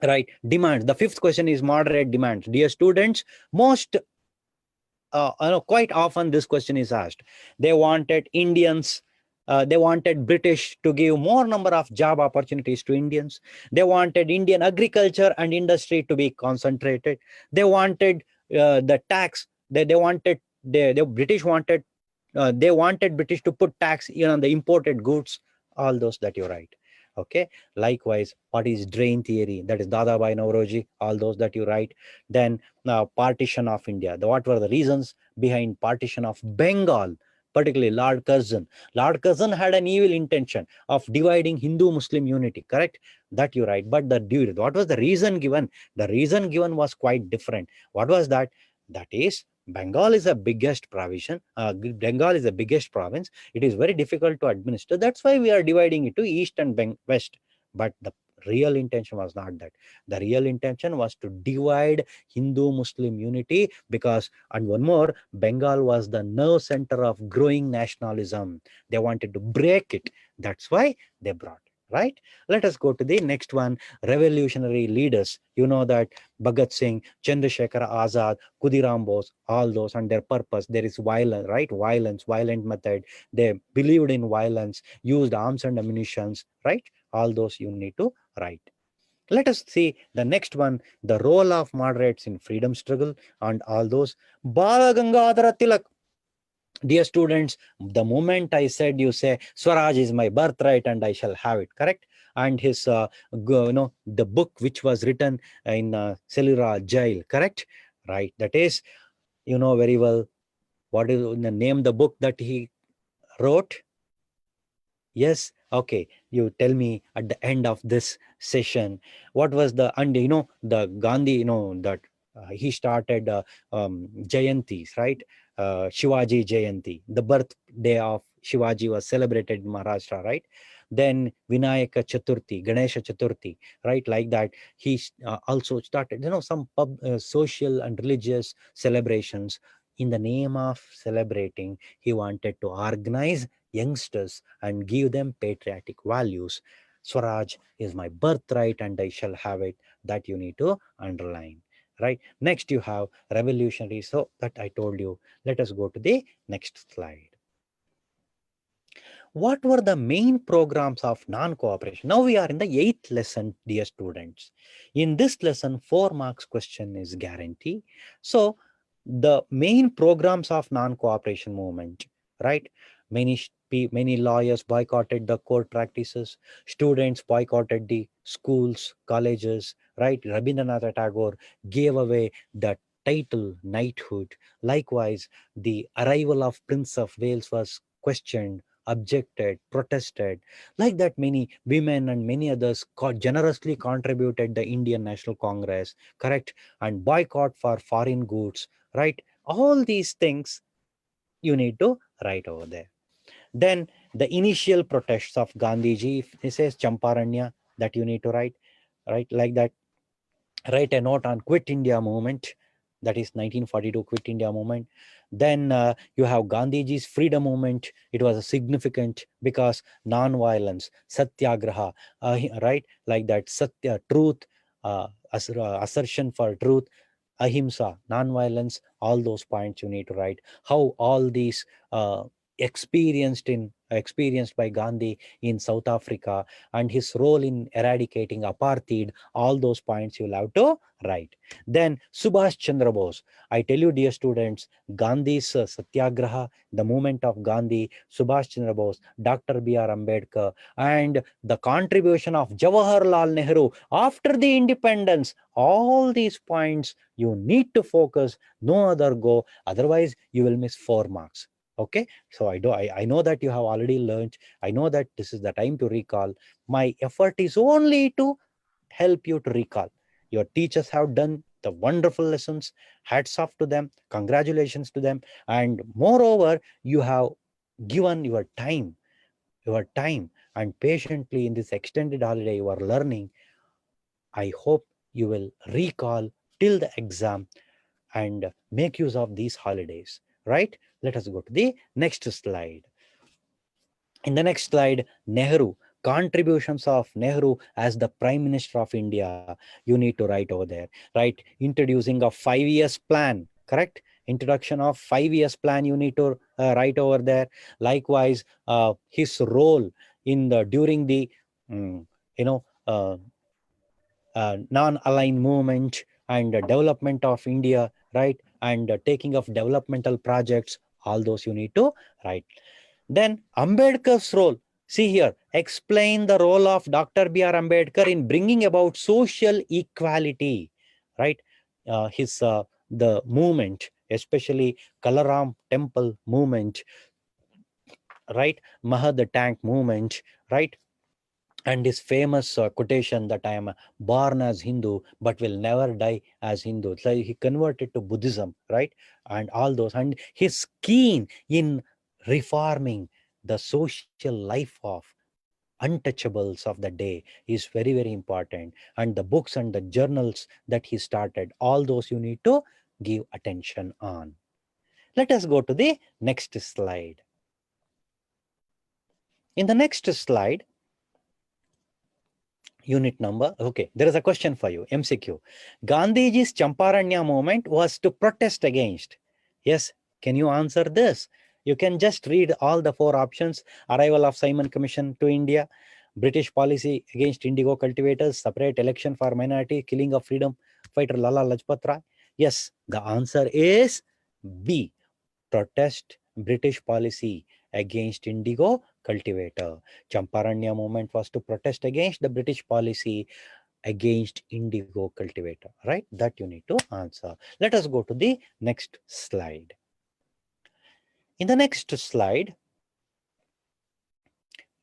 Right, demand. The 5th question is moderate demands. Dear students, most quite often this question is asked. They wanted Indians, they wanted British to give more number of job opportunities to Indians. They wanted Indian agriculture and industry to be concentrated. They wanted the tax. The British wanted, they wanted British to put tax on the imported goods. All those that you write. Okay. Likewise, what is drain theory? That is Dadabhai Nauroji. All those that you write. Then partition of India. What were the reasons behind partition of Bengal? Particularly Lord Curzon. Lord Curzon had an evil intention of dividing Hindu-Muslim unity, correct? That you write. But what was the reason given? The reason given was quite different. What was that? That is, Bengal is the biggest provision. Bengal is the biggest province. It is very difficult to administer. That's why we are dividing it to East and West. But the real intention was not that. The real intention was to divide Hindu-Muslim unity because, and one more, Bengal was the nerve center of growing nationalism. They wanted to break it. That's why they brought it, right? Let us go to the next one, revolutionary leaders. You know that Bhagat Singh, Chandrasekhar Azad, Khudiram Bose, all those, and their purpose, there is violence, right? Violence, violent method. They believed in violence, used arms and ammunitions, right? All those you need to write. Let us see the next one, the role of moderates in freedom struggle and all those. Bala Gangadhara Tilak. Dear students, the moment I said, you say, Swaraj is my birthright and I shall have it, correct? And his, the book which was written in Cellular Jail, correct? Right, that is, you know very well, what is the name, the book that he wrote? Yes, okay. You tell me at the end of this session, what was the, and the Gandhi, that he started Jayantis, right? Shivaji Jayanti, the birthday of Shivaji was celebrated in Maharashtra, right? Then Vinayaka Chaturthi, Ganesha Chaturthi, right? Like that. He also started, some social and religious celebrations. In the name of celebrating, he wanted to organize youngsters and give them patriotic values. Swaraj is my birthright and I shall have it. That you need to underline, right? Next, you have revolutionary. So that I told you. Let us go to the next slide. What were the main programs of non-cooperation? Now we are in the 8th lesson, dear students. In this lesson, 4 marks question is guarantee. So the main programs of non-cooperation movement, right? Many lawyers boycotted the court practices. Students boycotted the schools, colleges, right? Rabindranath Tagore gave away the title knighthood. Likewise, the arrival of Prince of Wales was questioned, objected, protested. Like that, many women and many others generously contributed the Indian National Congress, correct? And boycott for foreign goods, right? All these things you need to write over there. Then the initial protests of Gandhiji, he says Champaranya, that you need to write, right? Like that, write a note on Quit India movement, that is 1942 Quit India movement. Then you have Gandhiji's freedom movement. It was a significant because non-violence, satyagraha, right? Like that, satya, truth, assertion for truth, ahimsa, non-violence, all those points you need to write. How all these experienced by Gandhi in South Africa and his role in eradicating apartheid, all those points you'll have to write. Then Subhash Chandra Bose. I tell you, dear students, Gandhi's Satyagraha, the movement of Gandhi, Subhash Chandra Bose, Dr. B.R. Ambedkar, and the contribution of Jawaharlal Nehru after the independence, all these points you need to focus, no other go, otherwise you will miss 4 marks. Okay, so I know that you have already learned. I know that this is the time to recall. My effort is only to help you to recall. Your teachers have done the wonderful lessons. Hats off to them. Congratulations to them. And moreover, you have given your time and patiently in this extended holiday you are learning. I hope you will recall till the exam and make use of these holidays, right? Let us go to the next slide. In the next slide, Nehru, contributions of Nehru as the Prime Minister of India, you need to write over there, right? Introducing a 5 years plan, correct? Introduction of 5 years plan, you need to write over there. Likewise, his role in the during the, you know, non-aligned movement and development of India, right? And taking of developmental projects, all those you need to write. Then Ambedkar's role. See here, explain the role of Dr. B.R. Ambedkar in bringing about social equality, right? The movement, especially Kalaram Temple movement, right? Mahad the Tank movement, right? And his famous quotation that I am born as Hindu but will never die as Hindu. So he converted to Buddhism, right? And all those, and he's keen in reforming the social life of untouchables of the day is very, very important. And the books and the journals that he started, all those you need to give attention on. Let us go to the next slide. In the next slide, unit number, okay, there is a question for you, MCQ. Gandhiji's Champaranya movement was to protest against. Yes, can you answer this? You can just read all the 4 options. Arrival of Simon Commission to India, British policy against indigo cultivators, separate election for minority, killing of freedom fighter Lala Lajpat Rai. Yes, the answer is B, protest British policy against indigo cultivator. Champaranya movement was to protest against the British policy against indigo cultivator, right? That you need to answer. Let us go to the next slide. In the next slide,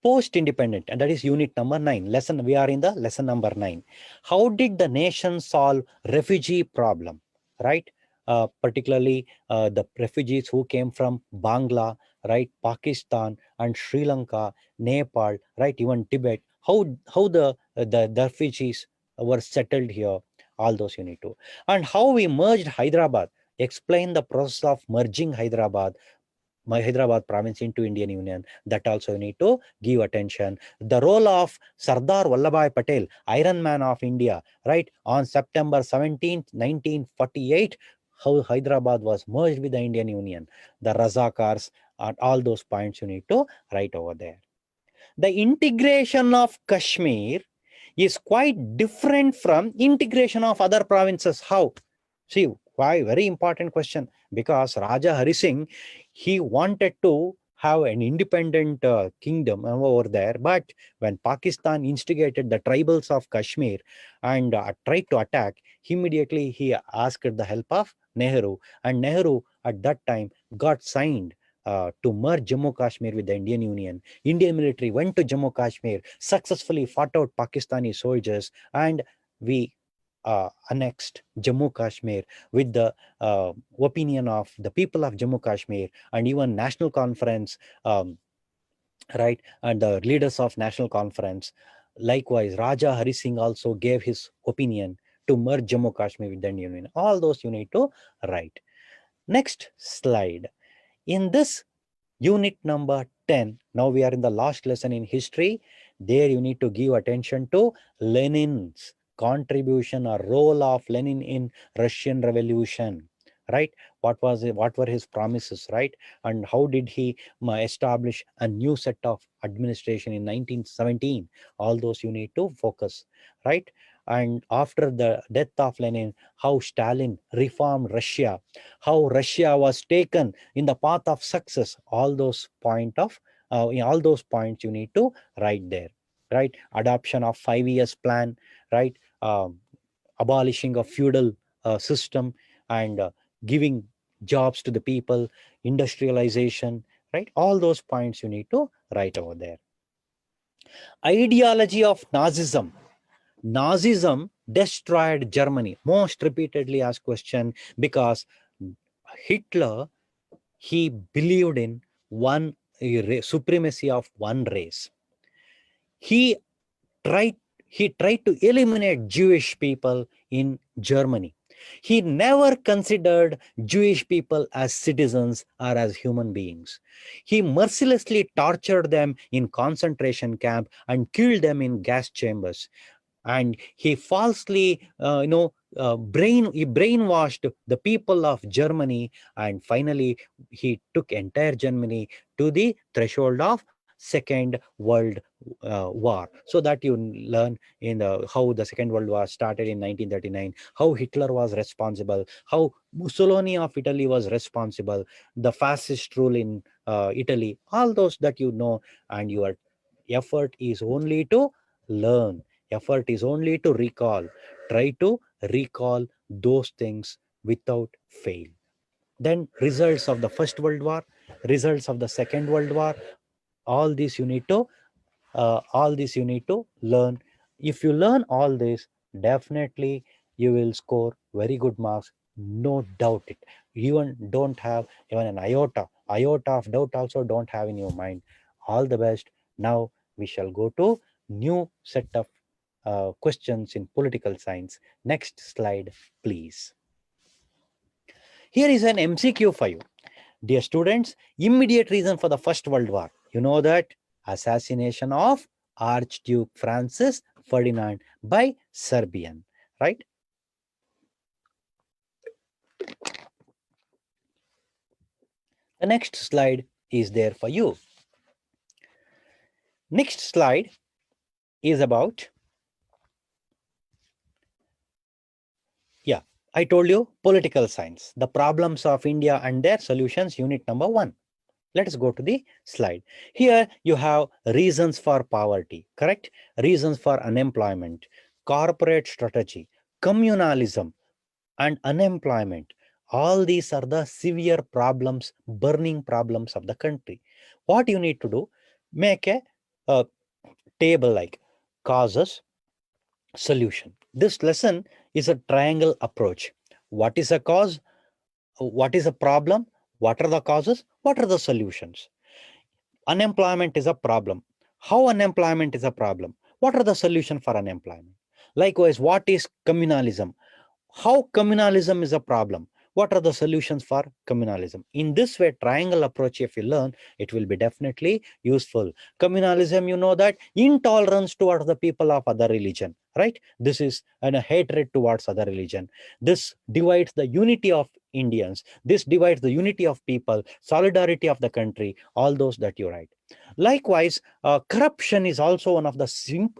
post-independent, and that is unit number 9. Lesson, we are in the lesson number 9. How did the nation solve refugee problem, right? Particularly the refugees who came from Bangla, right, Pakistan and Sri Lanka, Nepal, right, even Tibet. How the refugees were settled here, all those you need to. And how we merged Hyderabad. Explain the process of merging Hyderabad, Hyderabad province into Indian Union. That also you need to give attention. The role of Sardar Vallabhbhai Patel, Iron Man of India, right? On September 17th, 1948, how Hyderabad was merged with the Indian Union. The Razakars, and all those points you need to write over there. The integration of Kashmir is quite different from integration of other provinces. How? See, why? Very important question. Because Raja Hari Singh, he wanted to have an independent kingdom over there. But when Pakistan instigated the tribals of Kashmir and tried to attack, immediately he asked the help of Nehru. And Nehru at that time got signed to merge Jammu Kashmir with the Indian Union. Indian military went to Jammu Kashmir, successfully fought out Pakistani soldiers, and we annexed Jammu Kashmir with the opinion of the people of Jammu Kashmir and even National Conference, right, and the leaders of National Conference. Likewise, Raja Hari Singh also gave his opinion to merge Jammu Kashmir with the Indian Union. All those you need to write. Next slide. In this unit number 10, now we are in the last lesson in history. There you need to give attention to Lenin's contribution or role of Lenin in Russian Revolution, right? What were his promises, right? And how did he establish a new set of administration in 1917? All those you need to focus, right? And after the death of Lenin, how Stalin reformed Russia, how Russia was taken in the path of success. All those all those points you need to write there, right? Adoption of 5 years plan, right? Abolishing of feudal system and giving jobs to the people, industrialization, right? All those points you need to write over there. Ideology of Nazism. Nazism destroyed Germany. Most repeatedly asked question, because Hitler, he believed in one supremacy of one race. He tried to eliminate Jewish people in Germany. He never considered Jewish people as citizens or as human beings. He mercilessly tortured them in concentration camp and killed them in gas chambers. And he falsely, brainwashed the people of Germany, and finally he took entire Germany to the threshold of Second World War. So that you learn in how the Second World War started in 1939, how Hitler was responsible, how Mussolini of Italy was responsible, the fascist rule in Italy, all those that you know, and your effort is only to learn. Effort is only to recall. Try to recall those things without fail. Then results of the First World War, results of the Second World War, all this you need to learn. If you learn all this, definitely you will score very good marks. No doubt it. Even don't have even an iota of doubt also don't have in your mind. All the best. Now we shall go to new set of questions in political science. Next slide, please. Here is an MCQ for you. Dear students, immediate reason for the First World War. You know that assassination of Archduke Francis Ferdinand by Serbian, right? The next slide is there for you. Next slide is about, I told you, political science, the problems of India and their solutions, unit number 1. Let us go to the slide. Here you have reasons for poverty, correct? Reasons for unemployment, corporate strategy, communalism, and unemployment. All these are the severe problems, burning problems of the country. What you need to do, make a table like causes, solution. This lesson is a triangle approach. What is a cause? What is a problem? What are the causes? What are the solutions? Unemployment is a problem. How unemployment is a problem? What are the solutions for unemployment? Likewise, what is communalism? How communalism is a problem? what are the solutions for communalism? In this way, triangle approach, if you learn, it will be definitely useful. Communalism, you know that intolerance towards the people of other religion, right? This is a hatred towards other religion. This divides the unity of Indians. This divides the unity of people, solidarity of the country, all those that you write. Likewise, corruption is also one of the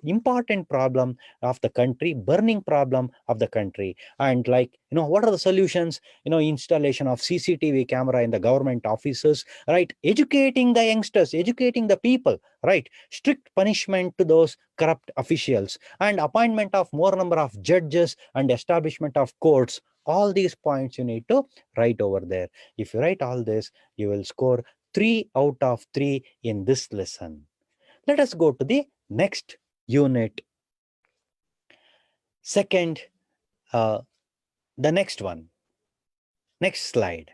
important problem of the country, burning problem of the country. And like, what are the solutions? Installation of CCTV camera in the government offices, right? Educating the youngsters, educating the people, right? Strict punishment to those corrupt officials, and appointment of more number of judges and establishment of courts. All these points you need to write over there. If you write all this, you will score 3 out of 3 in this lesson. Let us go to the next unit. Second, the next one. Next slide.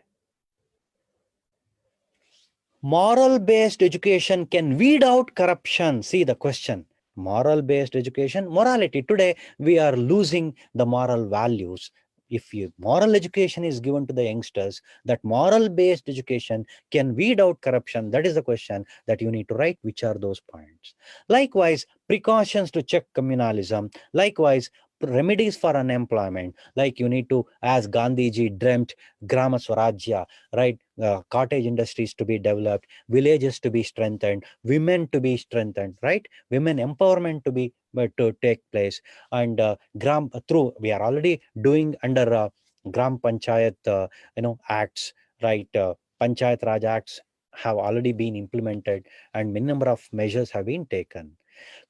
Moral-based education can weed out corruption. See the question. Moral-based education, morality. Today, we are losing the moral values. If moral education is given to the youngsters, that moral-based education can weed out corruption. That is the question that you need to write. Which are those points? Likewise, precautions to check communalism. Likewise, remedies for unemployment. Like you need to, as Gandhiji dreamt, Grama Swarajya, right? Cottage industries to be developed, villages to be strengthened, women to be strengthened, right? Women empowerment to take place, and through we are already doing under Gram Panchayat, acts, right? Panchayat Raj acts have already been implemented, and many number of measures have been taken.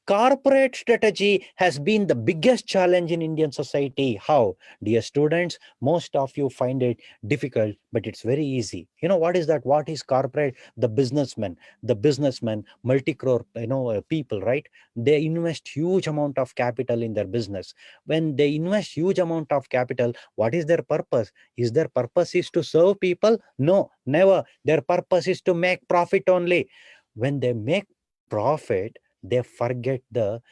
Corporate strategy has been the biggest challenge in Indian society. How? Dear students, most of you find it difficult, but it's very easy. What is that? What is corporate? The businessmen, multi-crore, people, right? They invest huge amount of capital in their business. When they invest huge amount of capital, what is their purpose? Is their purpose is to serve people? No, never. Their purpose is to make profit only. When they make profit, they forget the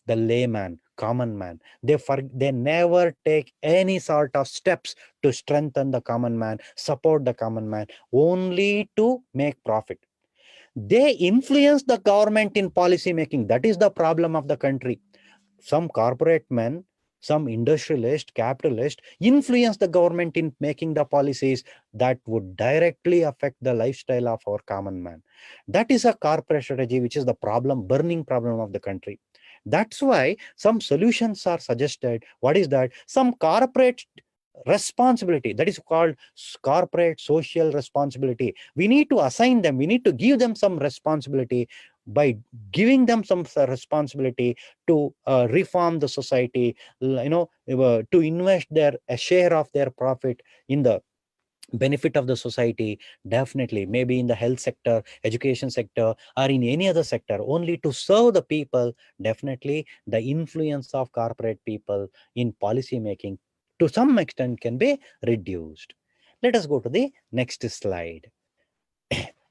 layman, common man. They never take any sort of steps to strengthen the common man, support the common man, only to make profit. They influence the government in policy making. That is the problem of the country. Some corporate men, some industrialist, capitalist influence the government in making the policies that would directly affect the lifestyle of our common man. That is a corporate strategy, which is the problem, burning problem of the country. That's why some solutions are suggested. What is that? Some corporate responsibility, that is called corporate social responsibility. We need to assign them, we need to give them some responsibility. By giving them some responsibility to reform the society, to invest a share of their profit in the benefit of the society, definitely, maybe in the health sector, education sector, or in any other sector, only to serve the people. Definitely the influence of corporate people in policy making to some extent can be reduced. Let us go to the next slide.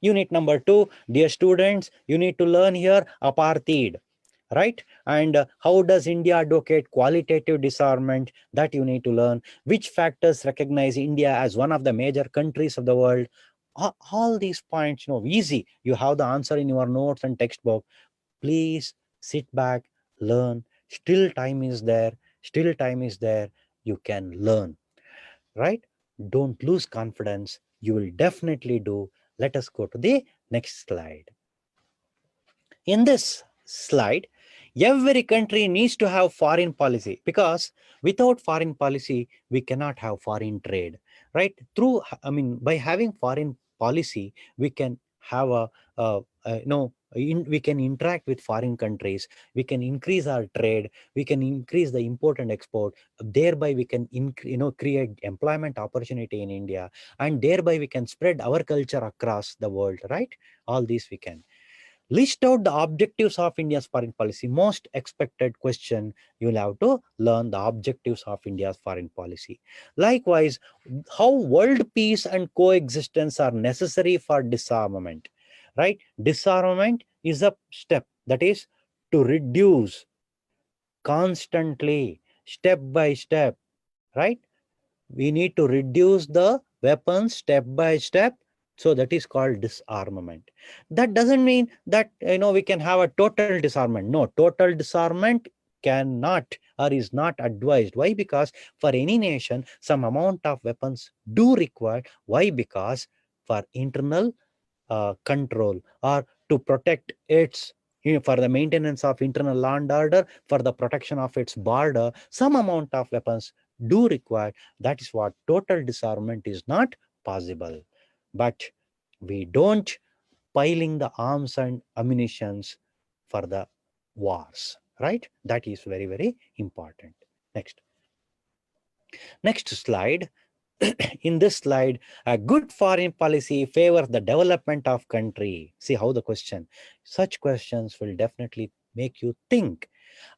Unit number 2, dear students, you need to learn here apartheid, right? And how does India advocate qualitative disarmament? That you need to learn. Which factors recognize India as one of the major countries of the world? All these points, easy. You have the answer in your notes and textbook. Please sit back, learn. Still time is there. Still time is there. You can learn, right? Don't lose confidence. You will definitely do. Let us go to the next slide. In this slide, every country needs to have foreign policy, because without foreign policy, we cannot have foreign trade, right? By having foreign policy, we can have we can interact with foreign countries, we can increase our trade, we can increase the import and export, thereby we can create employment opportunity in India, and thereby we can spread our culture across the world, right? All these we can. List out the objectives of India's foreign policy. Most expected question. You'll have to learn the objectives of India's foreign policy. Likewise, how world peace and coexistence are necessary for disarmament, right? Disarmament is a step, that is to reduce constantly, step by step, right? We need to reduce the weapons step by step. So that is called disarmament. That doesn't mean that we can have a total disarmament. No, total disarmament cannot or is not advised. Why? Because for any nation, some amount of weapons do require. Why? Because for internal control, or to protect its, for the maintenance of internal law and order, for the protection of its border, some amount of weapons do require. That is what total disarmament is not possible. But we don't piling the arms and ammunitions for the wars, right? That is very, very important. Next slide. In this slide, a good foreign policy favors the development of country. See how the question, such questions will definitely make you think.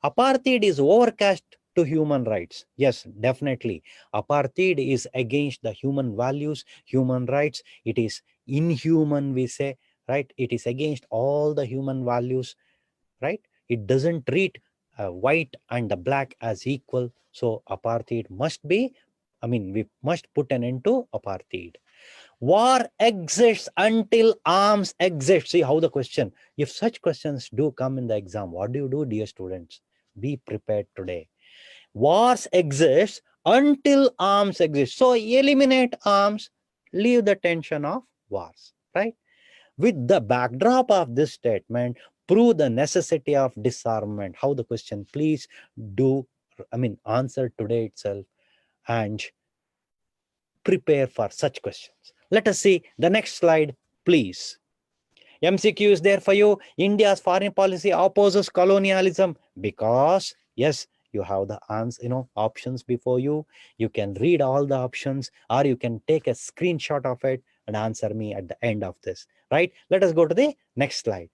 Apartheid is overcast to human rights. Yes, definitely. Apartheid is against the human values, human rights. It is inhuman, we say, right? It is against all the human values, right? It doesn't treat white and the black as equal. So apartheid must be, we must put an end to apartheid. War exists until arms exist. See how the question, if such questions do come in the exam, what do you do, dear students? Be prepared today. Wars exist until arms exist. So eliminate arms, leave the tension of wars, right? With the backdrop of this statement, prove the necessity of disarmament. How the question? Please do, answer today itself and prepare for such questions. Let us see the next slide, please. MCQ is there for you. India's foreign policy opposes colonialism because, yes, you have the options before you. You can read all the options, or you can take a screenshot of it and answer me at the end of this, right? Let us go to the next slide.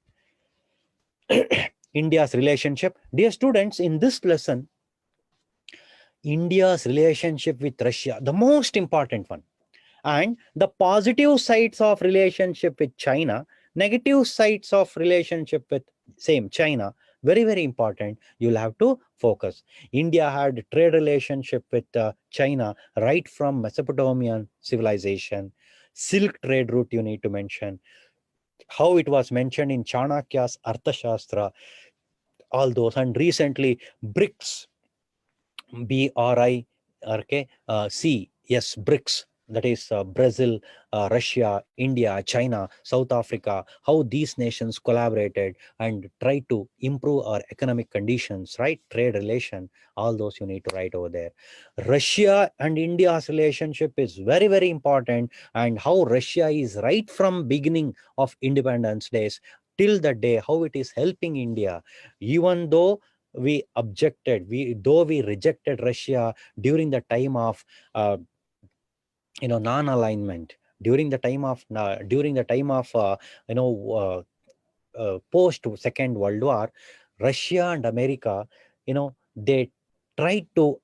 India's relationship. Dear students, in this lesson, India's relationship with Russia, the most important one, and the positive sides of relationship with China, negative sides of relationship with same China, very, very important. You'll have to focus. India had trade relationship with China right from Mesopotamian civilization. Silk trade route you need to mention. How it was mentioned in Chanakya's Arthashastra, all those. And recently, BRICS, BRI, okay, C, yes, BRICS, that is Brazil, Russia, India, China, South Africa, how these nations collaborated and tried to improve our economic conditions, right? Trade relation, all those you need to write over there. Russia and India's relationship is very, very important, and how Russia is right from beginning of independence days till the day, how it is helping India, even though we objected, though we rejected Russia during the time of non-alignment, during the time of post Second World War. Russia and America, they tried to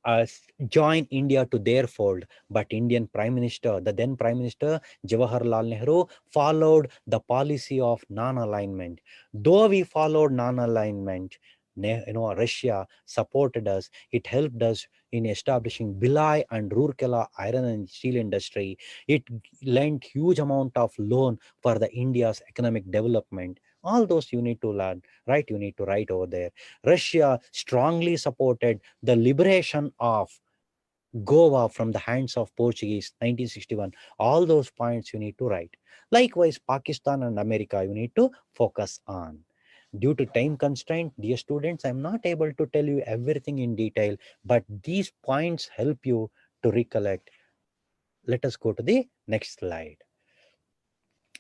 uh, join India to their fold, but Indian Prime Minister, the then Prime Minister Jawaharlal Nehru, followed the policy of non-alignment. Though we followed non-alignment, Russia supported us. It helped us in establishing Bhilai and Rourkela iron and steel industry. It lent huge amount of loan for the India's economic development. All those you need to learn, right? You need to write over there. Russia strongly supported the liberation of Goa from the hands of Portuguese, 1961. All those points you need to write. Likewise, Pakistan and America, you need to focus on. Due to time constraint, dear students, I'm not able to tell you everything in detail, but these points help you to recollect. Let us go to the next slide.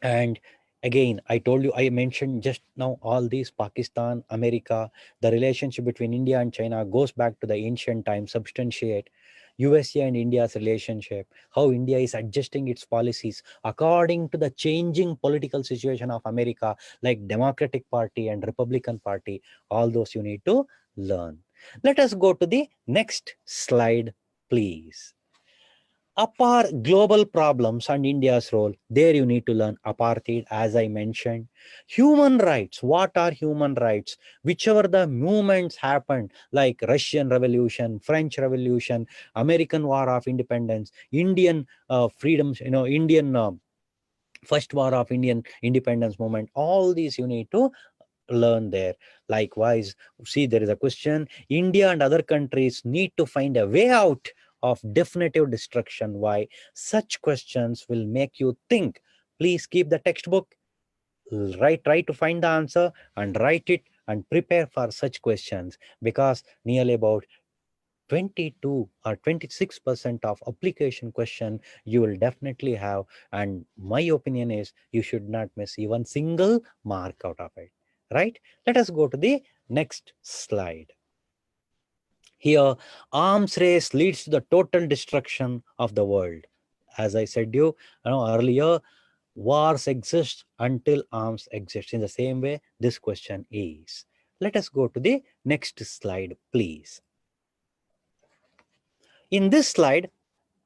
And again, I mentioned just now all these: Pakistan, America, the relationship between India and China goes back to the ancient times, substantiate USA and India's relationship, how India is adjusting its policies according to the changing political situation of America, like Democratic Party and Republican Party. All those you need to learn. Let us go to the next slide, please. Apart global problems and India's role, there you need to learn apartheid, as I mentioned. Human rights, what are human rights? Whichever the movements happened, like Russian Revolution, French Revolution, American War of Independence, Indian freedoms, Indian first war of Indian independence movement, all these you need to learn there. Likewise, see, there is a question: India and other countries need to find a way out of definitive destruction. Why? Such questions will make you think. Please keep the textbook, try to find the answer and write it and prepare for such questions, because nearly about 22 or 26% of application question you will definitely have, and my opinion is you should not miss even single mark out of it, right? Let us go to the next slide. Here, arms race leads to the total destruction of the world. As I said earlier, wars exist until arms exist. In the same way, this question is. Let us go to the next slide, please. In this slide,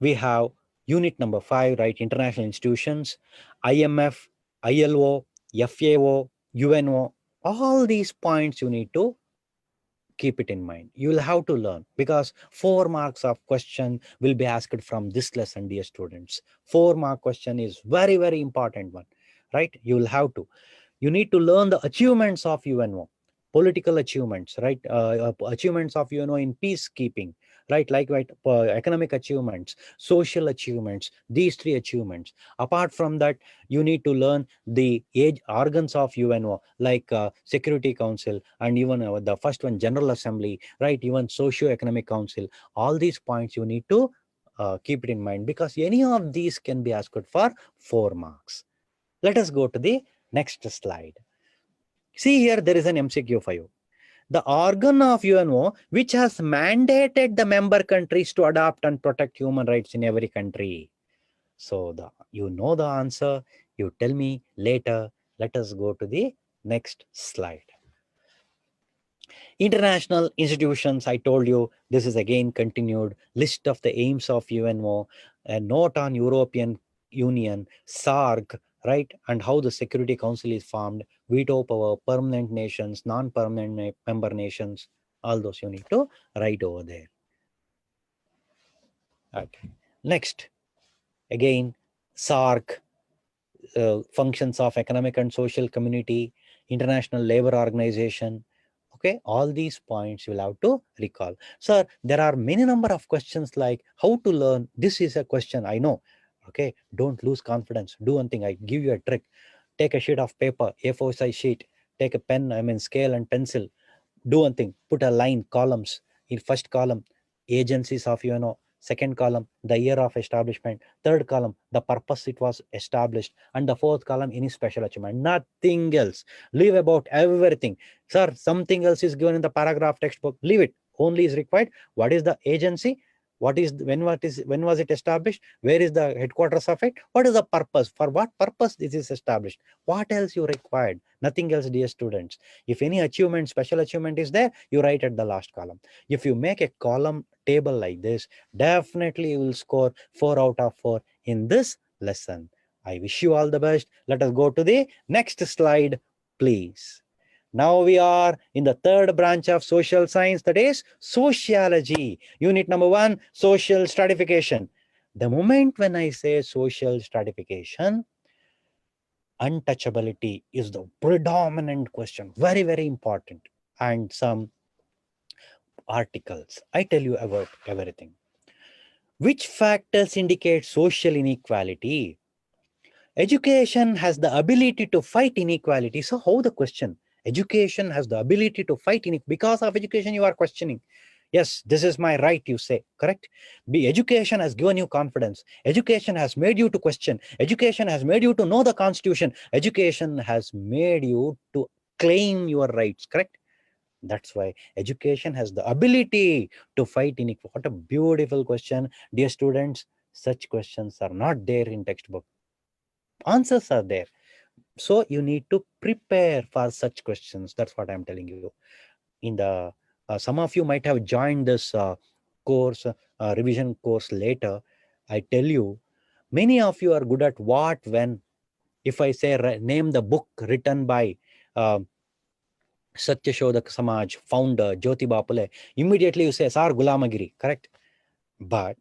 we have unit number 5, right? International institutions, IMF, ILO, FAO, UNO. All these points you need to keep it in mind. You will have to learn, because 4 marks of question will be asked from this lesson, dear students. 4-mark question is very, very important one, right? You will have to. You need to learn the achievements of UNO, political achievements, right? Achievements of UNO in peacekeeping, right? Like economic achievements, social achievements, these 3 achievements. Apart from that, you need to learn the organs of UNO, like Security Council, and even the first one, General Assembly, right? Even Socio-Economic Council. All these points you need to keep it in mind, because any of these can be asked for 4 marks. Let us go to the next slide. See here, there is an MCQ for you. The organ of UNO which has mandated the member countries to adopt and protect human rights in every country. So you know the answer. You tell me later. Let us go to the next slide. International institutions, I told you, this is again continued. List of the aims of UNO, a note on European Union, SARC, right? And how the Security Council is formed, veto power, permanent nations, non-permanent member nations, all those you need to write over there. Okay. Next, again, SARC, functions of economic and social community, International Labor Organization. Okay, all these points you will have to recall. Sir, there are many number of questions like how to learn. This is a question, I know. Okay, don't lose confidence. Do one thing, I give you a trick. Take a sheet of paper, A4 size sheet, take a pen, scale and pencil. Do one thing, put a line, columns. In first column, agencies of UNO. Second column, the year of establishment. Third column, the purpose it was established. And the fourth column, any special achievement. Nothing else. Leave about everything. Sir, something else is given in the paragraph textbook. Leave it. Only is required. What is the agency? When was it established? Where is the headquarters of it? What is the purpose? For what purpose this is established? What else you required? Nothing else, dear students. If any achievement, special achievement is there, you write at the last column. If you make a column table like this, definitely you will score 4 out of 4 in this lesson. I wish you all the best. Let us go to the next slide, please. Now we are in the 3rd branch of social science, that is sociology. Unit number 1, social stratification. The moment when I say social stratification, untouchability is the predominant question. Very, very important. And some articles. I tell you about everything. Which factors indicate social inequality? Education has the ability to fight inequality. So how the question? Education has the ability to fight inequality. Because of education, you are questioning. Yes, this is my right, you say, correct? Education has given you confidence. Education has made you to question. Education has made you to know the constitution. Education has made you to claim your rights, correct? That's why education has the ability to fight inequality. What a beautiful question. Dear students, such questions are not there in textbook. Answers are there. So you need to prepare for such questions. That's what I'm telling you. In the some of you might have joined this course, revision course later. I tell you, many of you are good at what, when. If I say name the book written by Satyashodak Samaj founder Jyotiba Phule, immediately you say Sar Gulamagiri, correct? But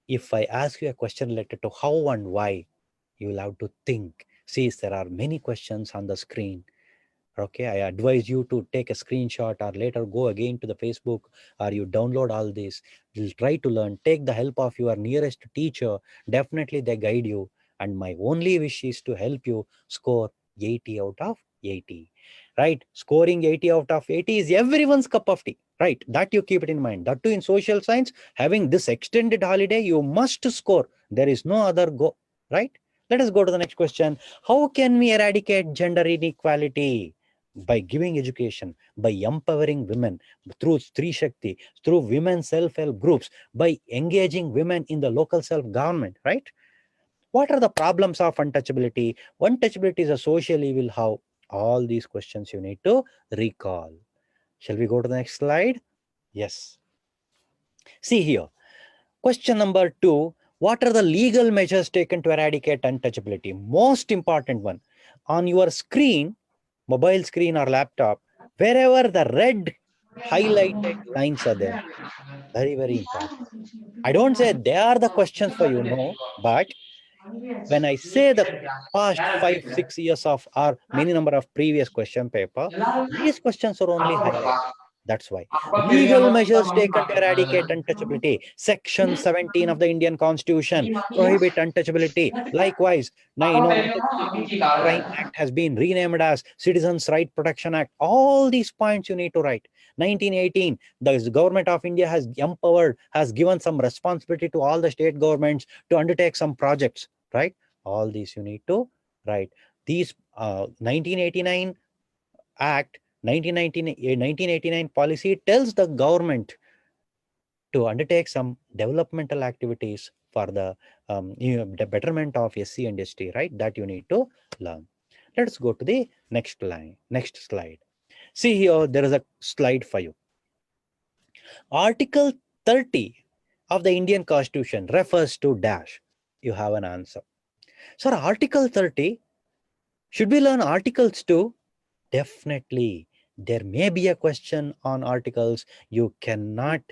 if I ask you a question related to how and why, you will have to think. See, there are many questions on the screen. Okay, I advise you to take a screenshot or later go again to the Facebook or you download all this. You'll try to learn. Take the help of your nearest teacher. Definitely they guide you. And my only wish is to help you score 80 out of 80. Right? Scoring 80 out of 80 is everyone's cup of tea. Right? That you keep it in mind. That too in social science, having this extended holiday, you must score. There is no other go. Right? Let us go to the next question. How can we eradicate gender inequality? By giving education, by empowering women through Stree Shakti, through women self-help groups, by engaging women in the local self-government, right? What are the problems of untouchability? Untouchability is a social evil. How? All these questions you need to recall. Shall we go to the next slide? Yes. See here. Question number 2. What are the legal measures taken to eradicate untouchability? Most important one. On your screen, mobile screen or laptop, wherever the red highlighted lines are there, very, very important. I don't say they are the questions for you, no, but when I say the past 5-6 years of or many number of previous question paper, these questions are only highlighted. That's why. Legal measures taken to eradicate untouchability. Section 17 of the Indian Constitution prohibit untouchability. Likewise, now the Crime Act has been renamed as Citizens Right Protection Act. All these points you need to write. 1918, the government of India has empowered, has given some responsibility to all the state governments to undertake some projects, right? All these you need to write. These 1989 Act, 1989 policy tells the government to undertake some developmental activities for the betterment of SC and ST, right? That you need to learn. Let's go to the next slide. See here, there is a slide for you. Article 30 of the Indian Constitution refers to dash. You have an answer. Sir, Article 30, should we learn articles too? Definitely. There may be a question on articles. You cannot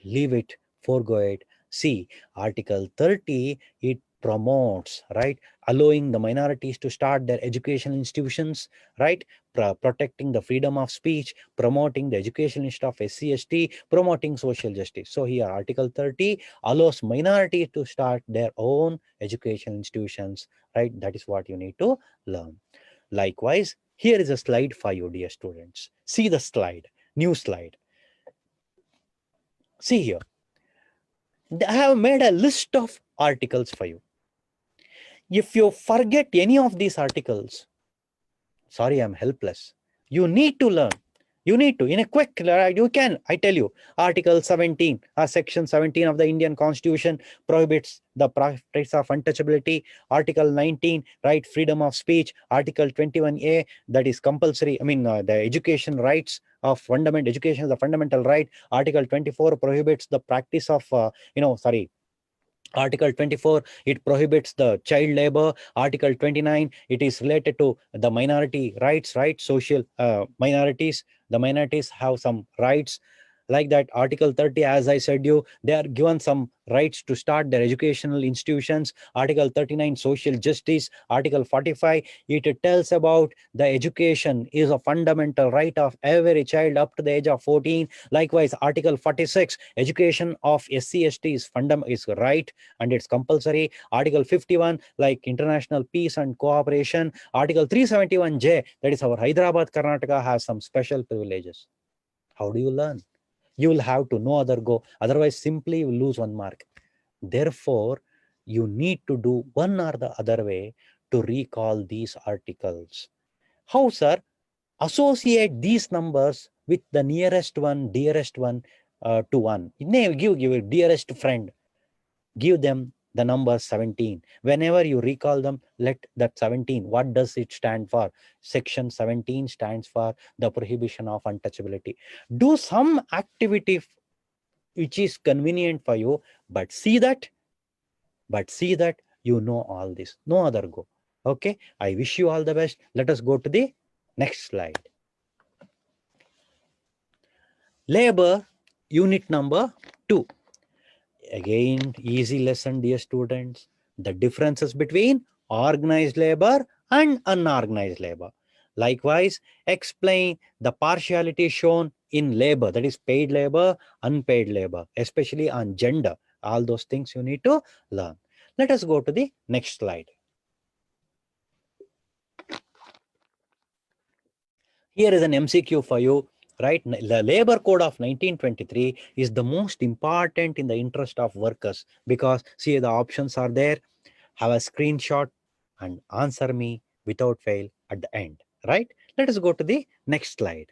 leave it, forego it. See, Article 30, it promotes, right, allowing the minorities to start their educational institutions, right, protecting the freedom of speech, promoting the educational interest of SC/ST, promoting social justice. So here, Article 30 allows minorities to start their own educational institutions, right? That is what you need to learn. Likewise, here is a slide for you, dear students. See the slide, new slide. See here. I have made a list of articles for you. If you forget any of these articles, sorry, I'm helpless. You need to learn. You need to, in a quick, you can, I tell you, Article 17, Section 17 of the Indian Constitution prohibits the practice of untouchability. Article 19, right, freedom of speech. Article 21A, that is compulsory, the education rights of fundamental education is a fundamental right. Article 24 prohibits the practice of, Article 24, it prohibits the child labor. Article 29, it is related to the minority rights, right? Social minorities. The minorities have some rights. Like that, Article 30, as I said you, they are given some rights to start their educational institutions. Article 39, social justice. Article 45, it tells about the education is a fundamental right of every child up to the age of 14. Likewise, Article 46, education of SC/ST is right and it's compulsory. Article 51, like international peace and cooperation. Article 371J, that is our Hyderabad, Karnataka, has some special privileges. How do you learn? You will have to no other go. Otherwise, simply you will lose 1 mark. Therefore, you need to do one or the other way to recall these articles. How, sir? Associate these numbers with the nearest one, dearest one to 1. Give your dearest friend. Give them the number 17. Whenever you recall them, let that 17, what does it stand for? Section 17 stands for the prohibition of untouchability. Do some activity which is convenient for you, but see that But see that you know all this. No other go. Okay. I wish you all the best. Let us go to the next slide. Labor unit number 2. Again, easy lesson, dear students. The differences between organized labor and unorganized labor. Likewise, explain the partiality shown in labor, that is paid labor, unpaid labor, especially on gender. All those things you need to learn. Let us go to the next slide. Here is an MCQ for you, right? The Labor Code of 1923 is the most important in the interest of workers because see the options are there. Have a screenshot and answer me without fail at the end, right? Let us go to the next slide.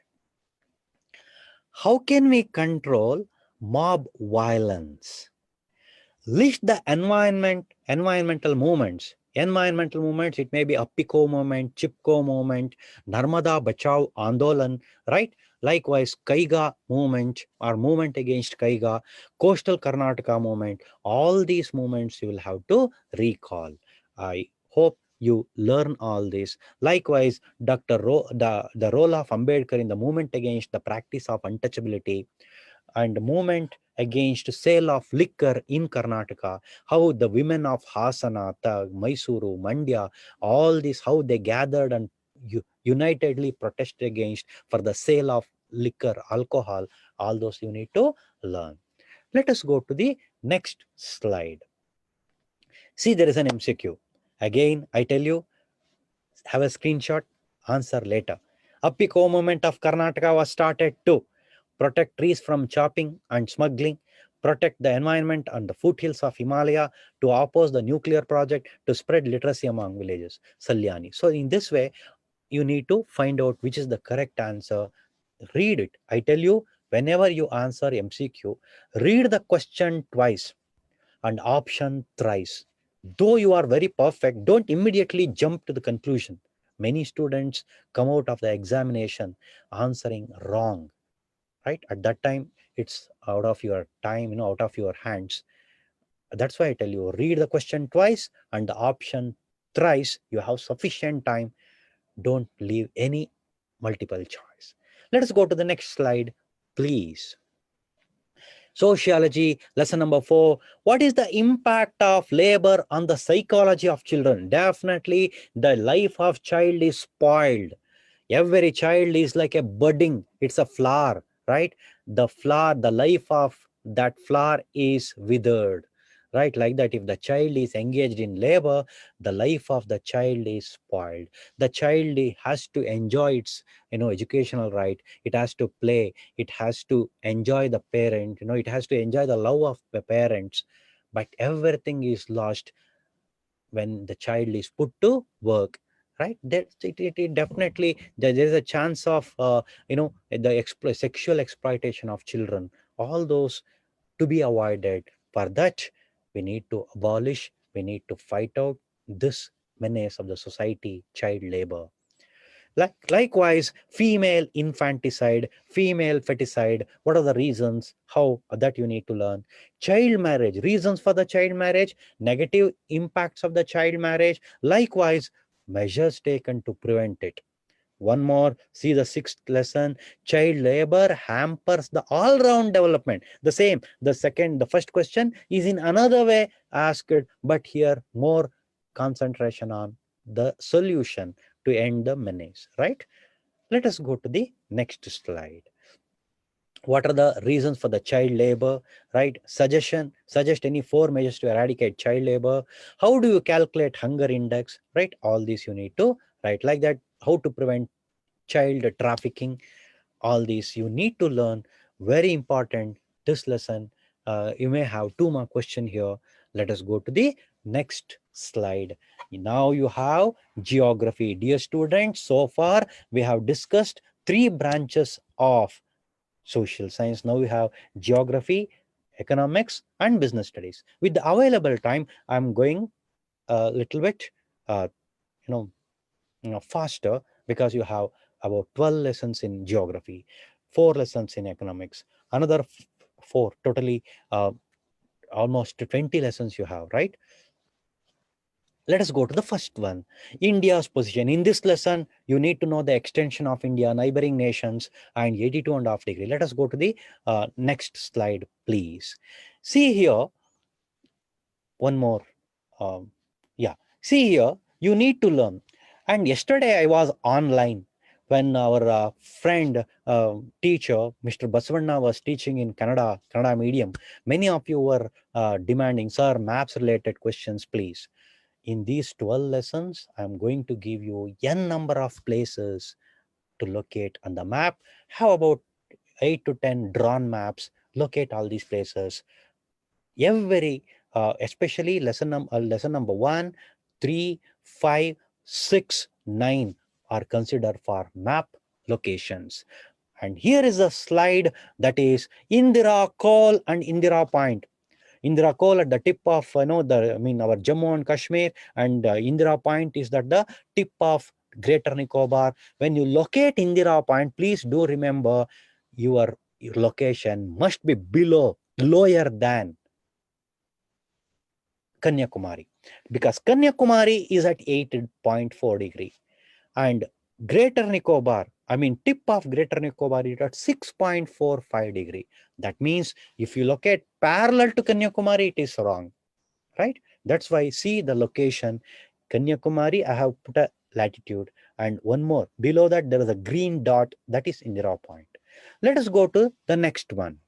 How can we control mob violence? List the environmental movements. Environmental movements, it may be Appiko movement, Chipko movement, Narmada Bachao Andolan, right? Likewise, Kaiga movement or movement against Kaiga, Coastal Karnataka movement, all these movements you will have to recall. I hope you learn all this. Likewise, the role of Ambedkar in the movement against the practice of untouchability, and movement against sale of liquor in Karnataka, how the women of Hasana, Mysuru, Mandya, all this, how they gathered and unitedly protested against for the sale of liquor, alcohol, all those you need to learn. Let us go to the next slide. See, there is an MCQ. Again, I tell you, have a screenshot, answer later. Appiko movement of Karnataka was started to protect trees from chopping and smuggling, protect the environment and the foothills of Himalaya, to oppose the nuclear project, to spread literacy among villages. Salyani. So in this way, you need to find out which is the correct answer. Read it. I tell you, whenever you answer MCQ, read the question twice and option thrice. Though you are very perfect, don't immediately jump to the conclusion. Many students come out of the examination answering wrong, right? At that time, it's out of your time, out of your hands. That's why I tell you, read the question twice and the option thrice. You have sufficient time. Don't leave any multiple choice. Let us go to the next slide, please. Sociology, lesson number 4. What is the impact of labor on the psychology of children? Definitely, the life of child is spoiled. Every child is like a budding, it's a flower, right? The flower, the life of that flower is withered, right? Like that, if the child is engaged in labor, the life of the child is spoiled. The child has to enjoy its educational right. It has to play, it has to enjoy the parent, it has to enjoy the love of the parents, but everything is lost when the child is put to work, right? That it definitely there is a chance of the sexual exploitation of children, all those to be avoided. For that, we need to abolish, we need to fight out this menace of the society, child labor. Likewise, female infanticide, female feticide, what are the reasons, how that you need to learn. Child marriage, reasons for the child marriage, negative impacts of the child marriage, likewise, measures taken to prevent it. One more, see the 6th lesson, child labor hampers the all-round development. The first question is in another way asked, but here more concentration on the solution to end the menace, right? Let us go to the next slide. What are the reasons for the child labor, right? Suggest any 4 measures to eradicate child labor. How do you calculate hunger index, right? All these you need to write. Like that, how to prevent child trafficking, all these you need to learn. Very important, this lesson. You may have 2 more questions here. Let us go to the next slide. Now you have geography. Dear students, so far we have discussed 3 branches of social science. Now we have geography, economics, and business studies. With the available time, I'm going a little bit uh, you know faster, because you have about 12 lessons in geography, 4 lessons in economics, another 4, totally almost 20 lessons you have, right? Let us go to the first one, India's position. In this lesson, you need to know the extension of India, neighboring nations, and 82.5 degree. Let us go to the next slide, please. See here, one more. Yeah, see here, you need to learn. And yesterday I was online when our friend, teacher, Mr. Basavanna was teaching in Kannada medium. Many of you were demanding, sir, maps related questions, please. In these 12 lessons, I'm going to give you n number of places to locate on the map. How about 8 to 10 drawn maps? Locate all these places. Every, especially lesson number 1, 3, 5, 6, 9 are considered for map locations. And here is a slide that is Indira Call and Indira Point. Indira Call at the tip of our Jammu and Kashmir, and Indira Point is at the tip of Greater Nicobar. When you locate Indira Point, please do remember your location must be lower than Kanyakumari, because Kanyakumari is at 8.4 degree and Greater Nicobar, tip of Greater Nicobar is at 6.45 degree. That means if you locate parallel to Kanyakumari, it is wrong, right? That's why see the location. Kanyakumari, I have put a latitude, and one more. Below that, there is a green dot, that is Indira Point. Let us go to the next one.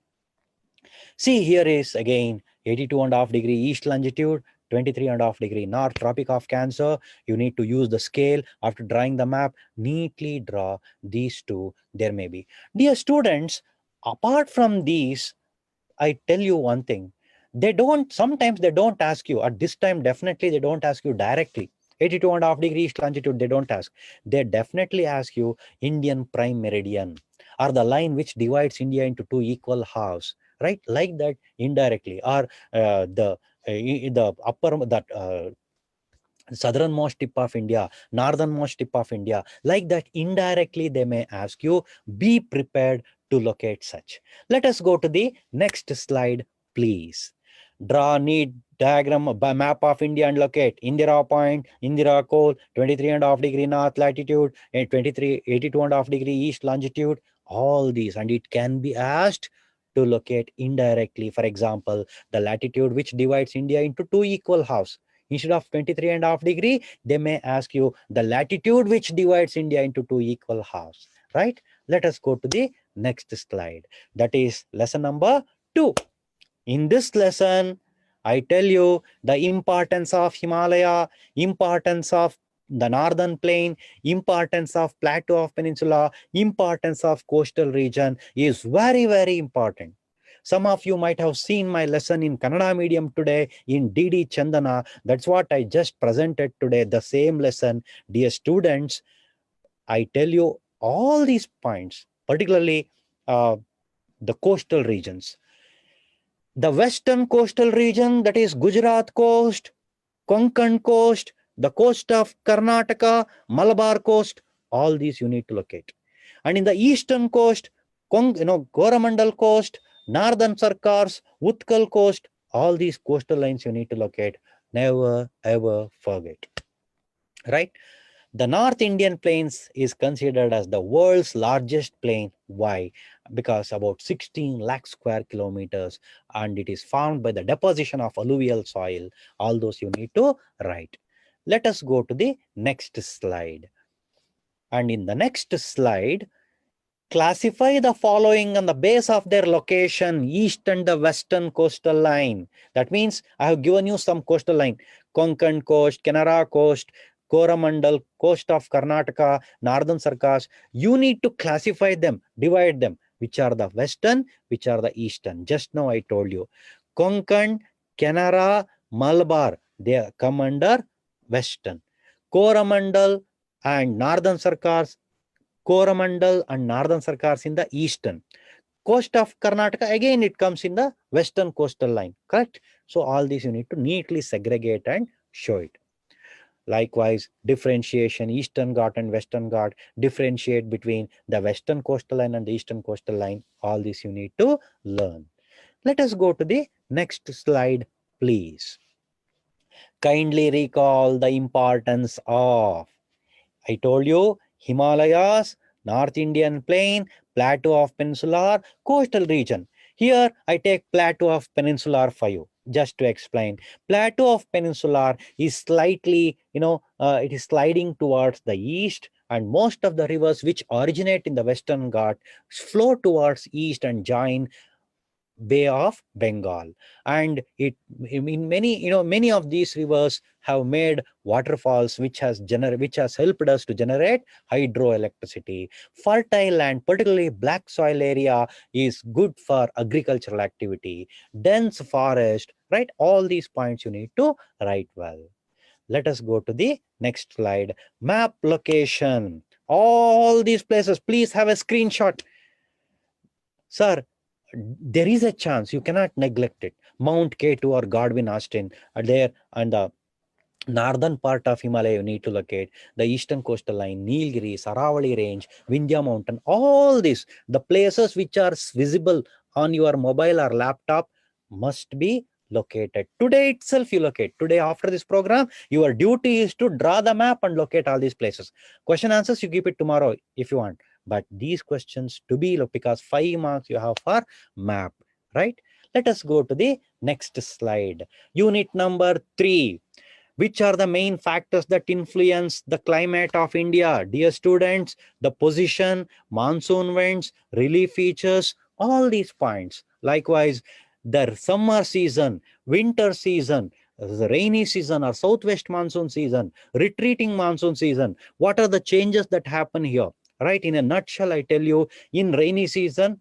See, here is again 82.5 degree east longitude, 23.5 degree north, Tropic of Cancer. You need to use the scale. After drawing the map, neatly draw these two. There may be. Dear students, apart from these, I tell you one thing. Sometimes they don't ask you. At this time, definitely they don't ask you directly. 82.5 degree east longitude, they don't ask. They definitely ask you Indian prime meridian, or the line which divides India into two equal halves, right? Like that indirectly, or the upper, that southernmost tip of India, northernmost tip of India, like that indirectly they may ask you. Be prepared to locate such. Let us go to the next slide, please. Draw neat diagram by map of India and locate Indira Point, Indira Call, 23.5 degree north latitude, and 82.5 degree east longitude, all these, and it can be asked to locate indirectly. For example, the latitude which divides India into two equal halves. Instead of 23.5 degree, they may ask you the latitude which divides India into two equal halves, right? Let us go to the next slide. That is lesson number 2. In this lesson, I tell you the importance of Himalaya, importance of the northern plain, importance of plateau of peninsula, importance of coastal region is very, very important. Some of you might have seen my lesson in Kannada medium today in DD Chandana. That's what I just presented today, the same lesson. Dear students, I tell you all these points, particularly the coastal regions. The western coastal region, that is Gujarat coast, Konkan coast, the coast of Karnataka, Malabar coast, all these you need to locate. And in the eastern coast, Coromandel coast, northern Sarkars, Utkal coast, all these coastal lines you need to locate. Never ever forget, right? The North Indian Plains is considered as the world's largest plain. Why? Because about 16 lakh square kilometers, and it is formed by the deposition of alluvial soil. All those you need to write. Let us go to the next slide. And in the next slide, classify the following on the base of their location, east and the western coastal line. That means I have given you some coastal line. Konkan coast, Canara coast, Coromandel, coast of Karnataka, northern Sarkars. You need to classify them, divide them. Which are the western, which are the eastern. Just now I told you. Konkan, Canara, Malabar, they come under western. Coromandel and northern Sarkars, Coromandel and northern Sarkars in the eastern. Coast of Karnataka, again it comes in the western coastal line, correct? So all these you need to neatly segregate and show it. Likewise, differentiation, Eastern Ghat and Western Ghat, differentiate between the western coastal line and the eastern coastal line. All this you need to learn. Let us go to the next slide, please. Kindly recall the importance of, I told you, Himalayas, North Indian Plain, Plateau of Peninsular, coastal region. Here I take Plateau of Peninsular for you, just to explain. Plateau of Peninsular is slightly, it is sliding towards the east, and most of the rivers which originate in the Western Ghat flow towards east and join Bay of Bengal. And it in many, many of these rivers have made waterfalls which has helped us to generate hydroelectricity. Fertile land, particularly black soil area, is good for agricultural activity. Dense forest, right? All these points you need to write well. Let us go to the next slide. Map location. All these places, please have a screenshot. Sir, there is a chance, you cannot neglect it. Mount K2 or Godwin Austen are there, and the northern part of Himalaya you need to locate. The eastern coastal line, Nilgiri, Saravali range, Vindhya mountain, all these, the places which are visible on your mobile or laptop must be located. Today itself you locate. Today after this program, your duty is to draw the map and locate all these places. Question answers you keep it tomorrow if you want. But these questions to be, because 5 marks you have for map, right? Let us go to the next slide. Unit number 3. Which are the main factors that influence the climate of India? Dear students, the position, monsoon winds, relief features, all these points. Likewise, the summer season, winter season, the rainy season or southwest monsoon season, retreating monsoon season. What are the changes that happen here? Right, in a nutshell, I tell you, in rainy season,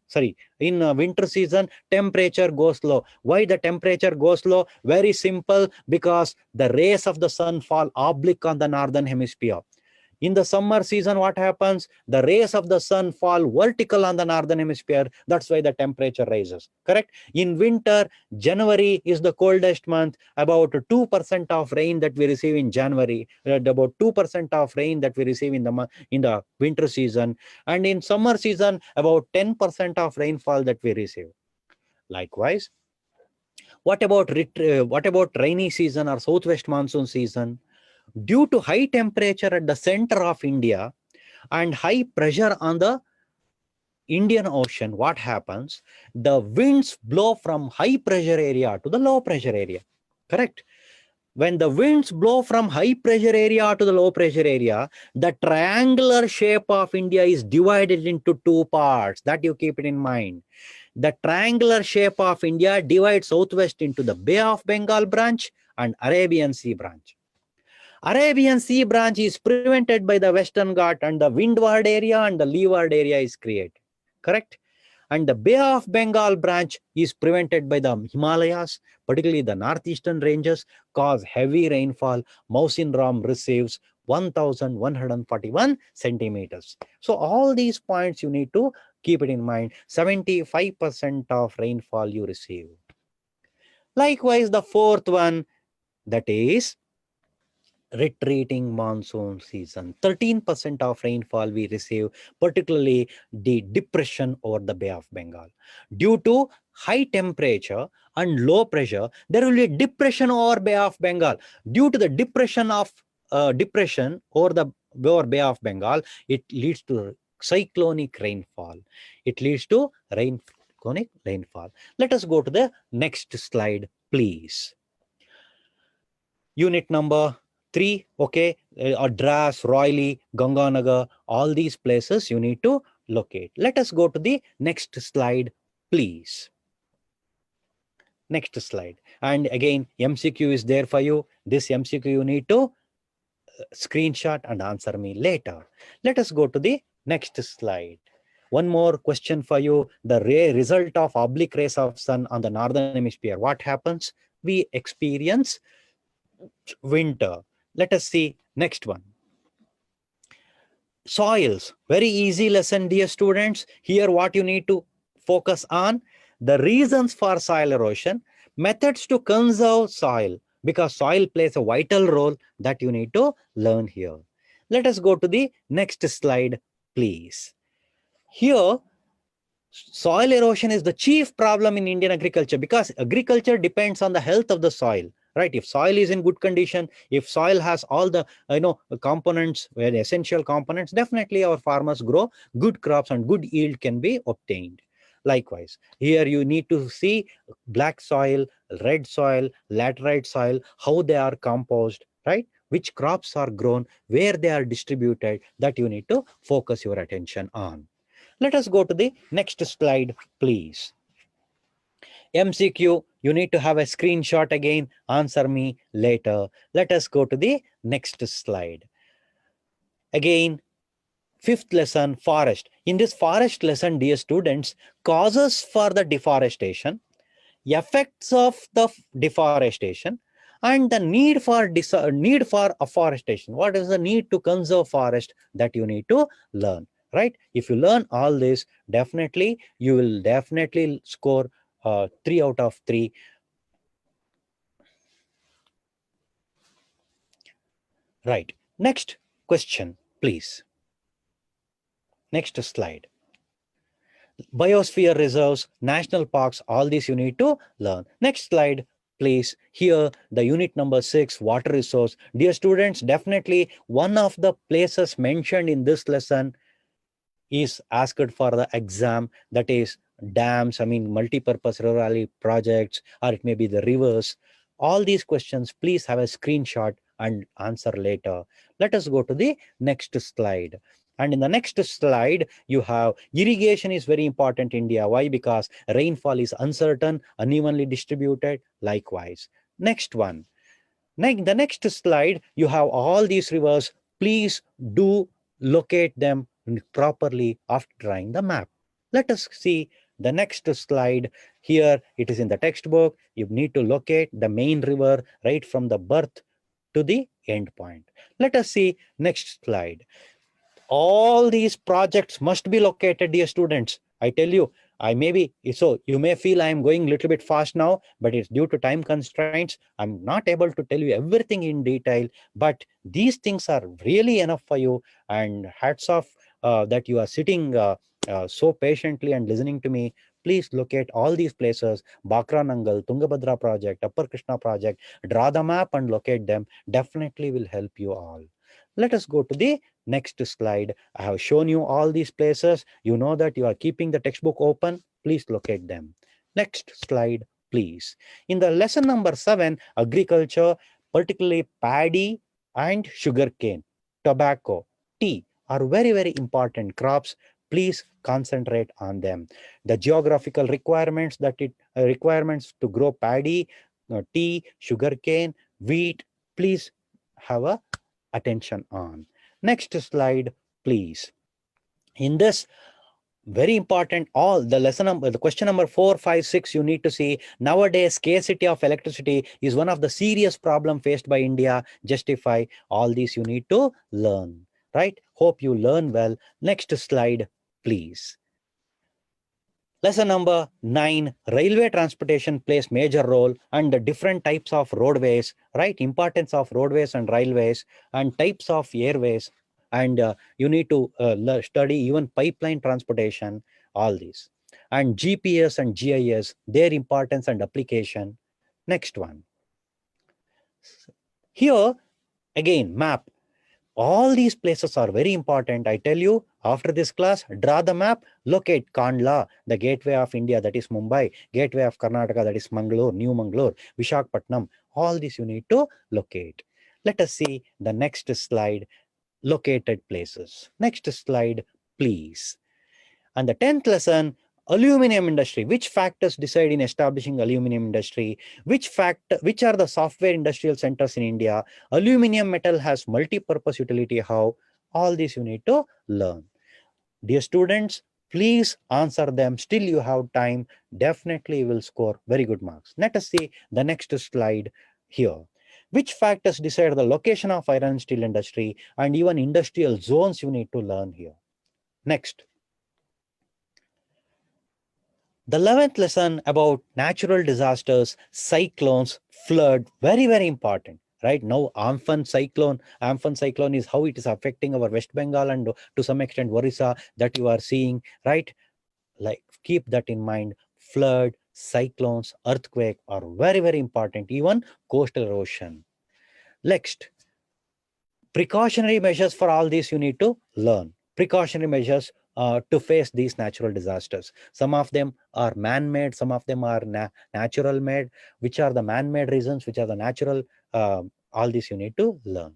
in winter season, temperature goes low. Why the temperature goes low? Very simple, because the rays of the sun fall oblique on the northern hemisphere. In the summer season, what happens? The rays of the sun fall vertical on the northern hemisphere. That's why the temperature rises. Correct? In winter, January is the coldest month. About 2% of rain that we receive in January, about 2% of rain that we receive in the winter season. And in summer season, about 10% of rainfall that we receive. Likewise, what about rainy season or southwest monsoon season? Due to high temperature at the center of India and high pressure on the Indian Ocean, what happens? The winds blow from high pressure area to the low pressure area. Correct? When the winds blow from high pressure area to the low pressure area, the triangular shape of India is divided into 2 parts. That you keep it in mind. The triangular shape of India divides southwest into the Bay of Bengal branch and Arabian Sea branch. Arabian Sea branch is prevented by the Western Ghat, and the windward area and the leeward area is created. Correct? And the Bay of Bengal branch is prevented by the Himalayas, particularly the northeastern ranges, cause heavy rainfall. Mawsynram receives 1,141 centimeters. So all these points you need to keep it in mind. 75% of rainfall you receive. Likewise, the fourth one, that is retreating monsoon season. 13% of rainfall we receive, particularly the depression over the Bay of Bengal. Due to high temperature and low pressure, there will be depression over Bay of Bengal. Due to the depression over Bay of Bengal, it leads to cyclonic rainfall. It leads to cyclonic rainfall. Let us go to the next slide, please. Unit number 3, okay, Adras, Royali, Ganganagar, all these places you need to locate. Let us go to the next slide, please. Next slide. And again, MCQ is there for you. This MCQ you need to screenshot and answer me later. Let us go to the next slide. One more question for you. The result of oblique rays of sun on the northern hemisphere. What happens? We experience winter. Let us see next one. Soils. Very easy lesson, dear students. Here what you need to focus on, the reasons for soil erosion, methods to conserve soil, because soil plays a vital role that you need to learn here. Let us go to the next slide, please. Here, soil erosion is the chief problem in Indian agriculture, because agriculture depends on the health of the soil. right? If soil is in good condition, if soil has all the components, where essential components, definitely our farmers grow good crops and good yield can be obtained. Likewise, here you need to see black soil, red soil, laterite soil, how they are composed, right? Which crops are grown, where they are distributed, that you need to focus your attention on. Let us go to the next slide, please. MCQ, you need to have a screenshot again, answer me later. Let us go to the next slide. Again, fifth lesson, forest. In this forest lesson, dear students, causes for the deforestation, effects of the deforestation, and the need for afforestation. What is the need to conserve forest, that you need to learn, right? If you learn all this, definitely you will definitely score 3 out of 3. Right. Next question, please. Next slide. Biosphere reserves, national parks, all this you need to learn. Next slide, please. Here, the unit number 6, water resource. Dear students, definitely one of the places mentioned in this lesson is asked for the exam, that is dams, multi-purpose rural projects, or it may be the rivers. All these questions, please have a screenshot and answer later. Let us go to the next slide. And in the next slide, you have irrigation is very important in India. Why? Because rainfall is uncertain, unevenly distributed. Likewise. Next one. The next slide, you have all these rivers. Please do locate them properly after drawing the map. Let us see the next slide. Here it is in the textbook. You need to locate the main river right from the birth to the end point. Let us see next slide. All these projects must be located, dear students. I tell you, you may feel I am going a little bit fast now, but it's due to time constraints. I'm not able to tell you everything in detail, but these things are really enough for you, and hats off that you are sitting so patiently and listening to me. Please locate all these places: Bakra Nangal, Tungabhadra project, Upper Krishna project. Draw the map and locate them. Definitely will help you all. Let us go to the next slide. I have shown you all these places. You know that you are keeping the textbook open. Please locate them. Next slide, please. In the lesson number 7, agriculture, particularly paddy and sugarcane, tobacco, tea are very, very important crops. Please concentrate on them. The geographical requirements requirements to grow paddy, tea, sugarcane, wheat, please have a attention on. Next slide, please. In this very important, all the the question number 4, 5, 6, you need to see. Nowadays, scarcity of electricity is one of the serious problem faced by India. Justify all these you need to learn, right? Hope you learn well. Next slide, please. Lesson number 9, railway transportation plays major role, and the different types of roadways, right? Importance of roadways and railways, and types of airways. And you need to study even pipeline transportation, all these. And GPS and GIS, their importance and application. Next one. Here, again, map. All these places are very important. I tell you, after this class, draw the map, locate Kandla, the gateway of India, that is Mumbai, gateway of Karnataka, that is Mangalore, New Mangalore, Vishakhapatnam. All this you need to locate. Let us see the next slide, located places. Next slide, please. And the 10th lesson, aluminum industry. Which factors decide in establishing aluminum industry? Which are the software industrial centers in India? Aluminum metal has multi-purpose utility. How? All this you need to learn. Dear students, please answer them. Still you have time. Definitely you will score very good marks. Let us see the next slide here. Which factors decide the location of iron and steel industry, and even industrial zones you need to learn here. Next. The 11th lesson about natural disasters, cyclones, flood, very, very important. Right now, Amphan cyclone is how it is affecting our West Bengal and to some extent Orissa that you are seeing, right? Like keep that in mind. Flood, cyclones, earthquake are very, very important, even coastal erosion. Next, precautionary measures for all these you need to learn. Precautionary measures to face these natural disasters. Some of them are man-made, some of them are natural made. Which are the man-made reasons, which are the natural, all this you need to learn.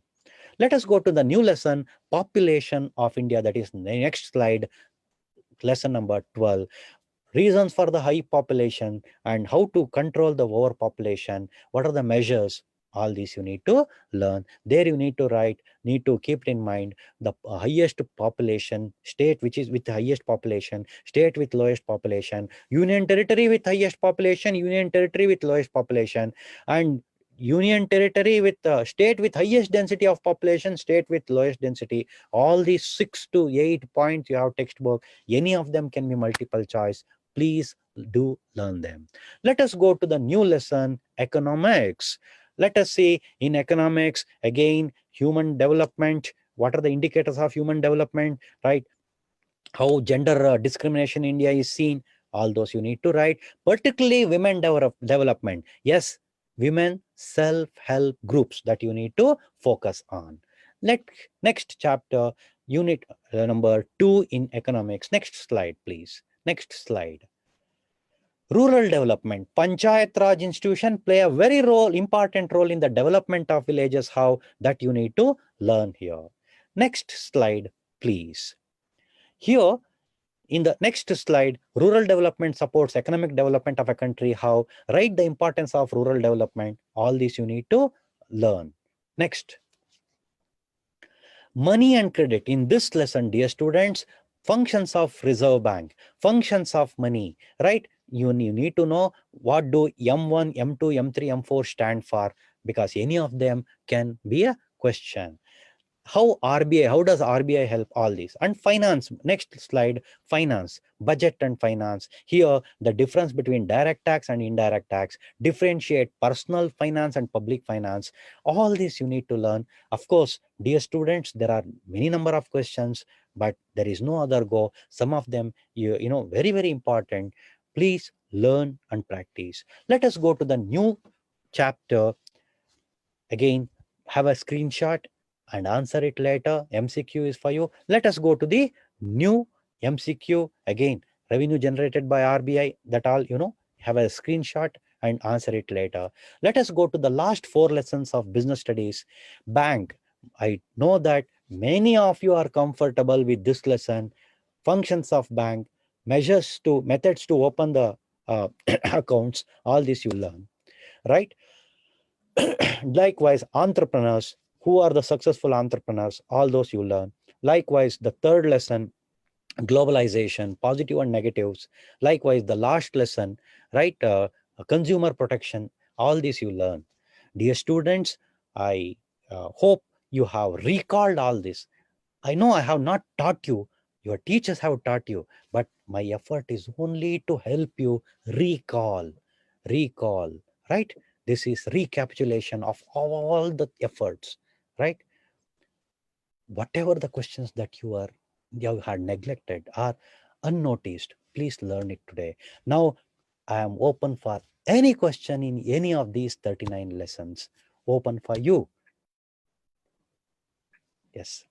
Let us go to the new lesson, population of India. That is the next slide, lesson number 12. Reasons for the high population and how to control the overpopulation. What are the measures? All these you need to learn. There you need to write, need to keep it in mind, the highest population, state which is with the highest population, state with lowest population, union territory with highest population, union territory with lowest population, and union territory with state with highest density of population, state with lowest density. All these 6 to 8 points you have textbook. Any of them can be multiple choice. Please do learn them. Let us go to the new lesson, economics. Let us see in economics, again, human development. What are the indicators of human development, right? How gender discrimination in India is seen. All those you need to write, particularly women development. Yes, women self-help groups that you need to focus on. Next chapter, unit number 2 in economics. Next slide, please. Next slide. Rural development. Panchayat Raj institution play a very important role in the development of villages. How that you need to learn here. Next slide, please. Here, in the next slide, rural development supports economic development of a country. How? Write the importance of rural development. All this you need to learn. Next. Money and credit. In this lesson, dear students, functions of Reserve Bank, functions of money, right? You need to know what do M1, M2, M3, M4 stand for, because any of them can be a question. How does RBI help all this? And finance, next slide, finance, budget and finance. Here, the difference between direct tax and indirect tax, differentiate personal finance and public finance. All this you need to learn. Of course, dear students, there are many number of questions, but there is no other go. Some of them, you know, very, very important. Please learn and practice. Let us go to the new chapter. Again, have a screenshot and answer it later. MCQ is for you. Let us go to the new MCQ. Again, revenue generated by RBI. That all, you know, have a screenshot and answer it later. Let us go to the last 4 lessons of business studies. Bank. I know that many of you are comfortable with this lesson. Functions of bank, methods to open the accounts. All this you learn, right? Likewise, entrepreneurs, who are the successful entrepreneurs, all those you learn. Likewise, the third lesson, globalization, positive and negatives. Likewise, the last lesson, right, consumer protection, all this you learn. Dear students, I hope you have recalled all this. I know I have not taught you, your teachers have taught you, but my effort is only to help you recall, right? This is recapitulation of all the efforts, right? Whatever the questions that you had neglected or unnoticed, please learn it today. Now, I am open for any question in any of these 39 lessons. Open for you. Yes.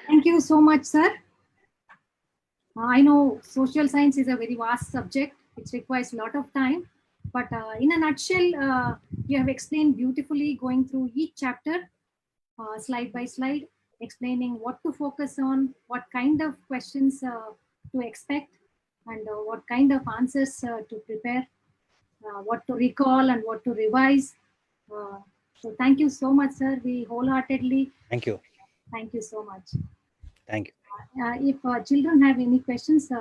Thank you so much, sir. I know social science is a very vast subject. It requires a lot of time. But in a nutshell, you have explained beautifully, going through each chapter, slide by slide, explaining what to focus on, what kind of questions to expect, and what kind of answers to prepare, what to recall and what to revise. So thank you so much, sir. We wholeheartedly Thank you. thank you so much. Thank you. If children have any questions,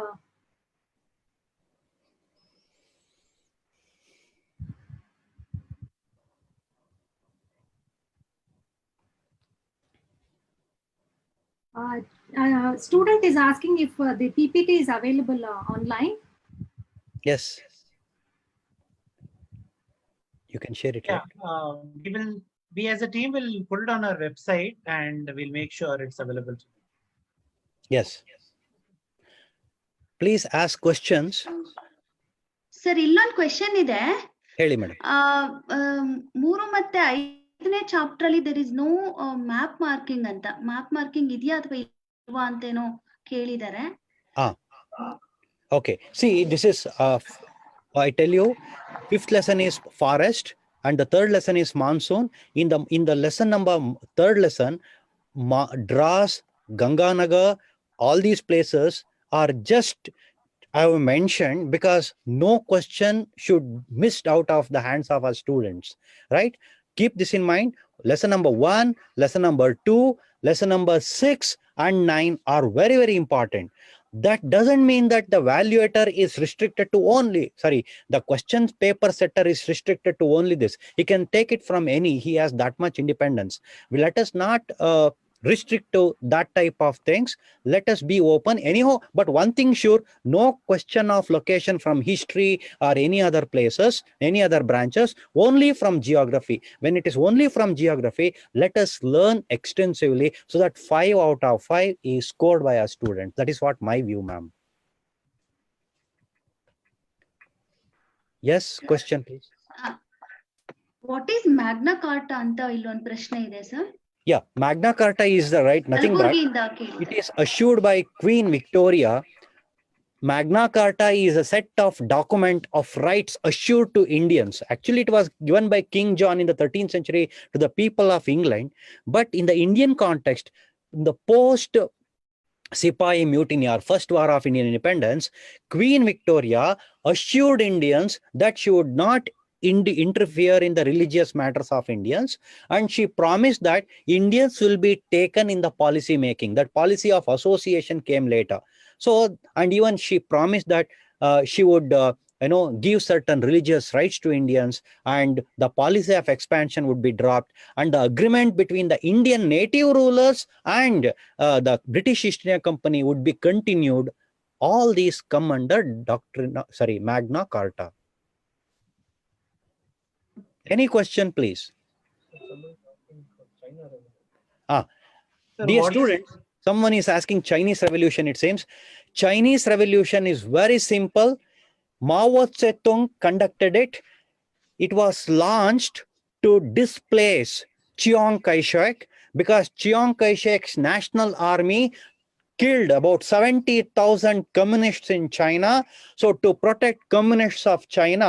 student is asking if the PPT is available online. Yes. You can share it. Yeah, right? we as a team will put it on our website and we'll make sure it's available. Yes. Please ask questions. Sir ಇಲ್ಲೊಂದು question ಇದೆ. ಹೇಳಿ madam. 3 ಮತ್ತೆ 5ನೇ chapter ಅಲ್ಲಿ there is no map marking ಅಂತ. Map marking ಇದೆಯಾ ಅಥವಾ ಇಲ್ವಾ ಅಂತೇನೋ ಕೇಳಿದ್ದಾರೆ. Okay. See, this is, I tell you, 5th lesson is forest and the 3rd lesson is monsoon. In the lesson number 3rd lesson, Dras, Ganganagar, all these places are just, I have mentioned because no question should missed out of the hands of our students, right? Keep this in mind. Lesson number 1, lesson number 2, lesson number 6 and 9 are very, very important. That doesn't mean that the evaluator is restricted to only, the questions paper setter is restricted to only this. He can take it from any, he has that much independence. Let us not restrict to that type of things. Let us be open anyhow. But one thing sure, no question of location from history or any other places, any other branches, only from geography. When it is only from geography, let us learn extensively so that 5 out of 5 is scored by our students. That is what my view, ma'am. Yes, question please. What is Magna Carta ಅಂತ ಇಲ್ಲೊಂದು ಪ್ರಶ್ನೆ ಇದೆ sir. Yeah, Magna Carta is the right, nothing but it is assured by Queen Victoria. Magna Carta is a set of document of rights assured to Indians. Actually, it was given by King John in the 13th century to the people of England. But in the Indian context, in the post Sipahi Mutiny or First War of Indian Independence, Queen Victoria assured Indians that she would not interfere in the religious matters of Indians, and she promised that Indians will be taken in the policy making. That policy of association came later. So, and even she promised that she would give certain religious rights to Indians, and the policy of expansion would be dropped, and the agreement between the Indian native rulers and the British East India Company would be continued. All these come under Magna Carta. Any question, please? Sir, Dear what is- students, someone is asking Chinese Revolution, it seems. Chinese Revolution is very simple. Mao Zedong conducted it. It was launched to displace Chiang Kai-shek because Chiang Kai-shek's national army killed about 70,000 communists in China. So to protect communists of China,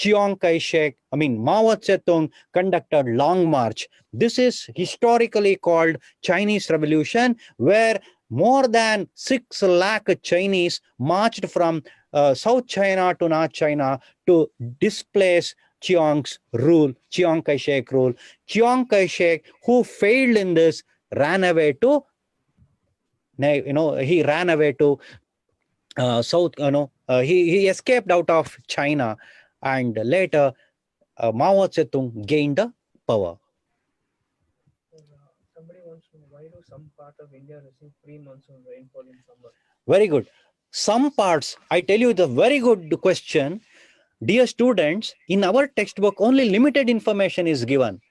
Mao Zedong conducted Long March. This is historically called Chinese Revolution, where more than 6 lakh Chinese marched from South China to North China to displace Chiang Kai-shek rule. Chiang Kai-shek, who failed in this, ran away to he ran away to South, he escaped out of China, and later Mao Zedong gained the power. Somebody wants to know, why do some part of India receive pre-monsoon rainfall in summer? Very good. Some parts, I tell you, the very good question. Dear students, in our textbook, only limited information is given.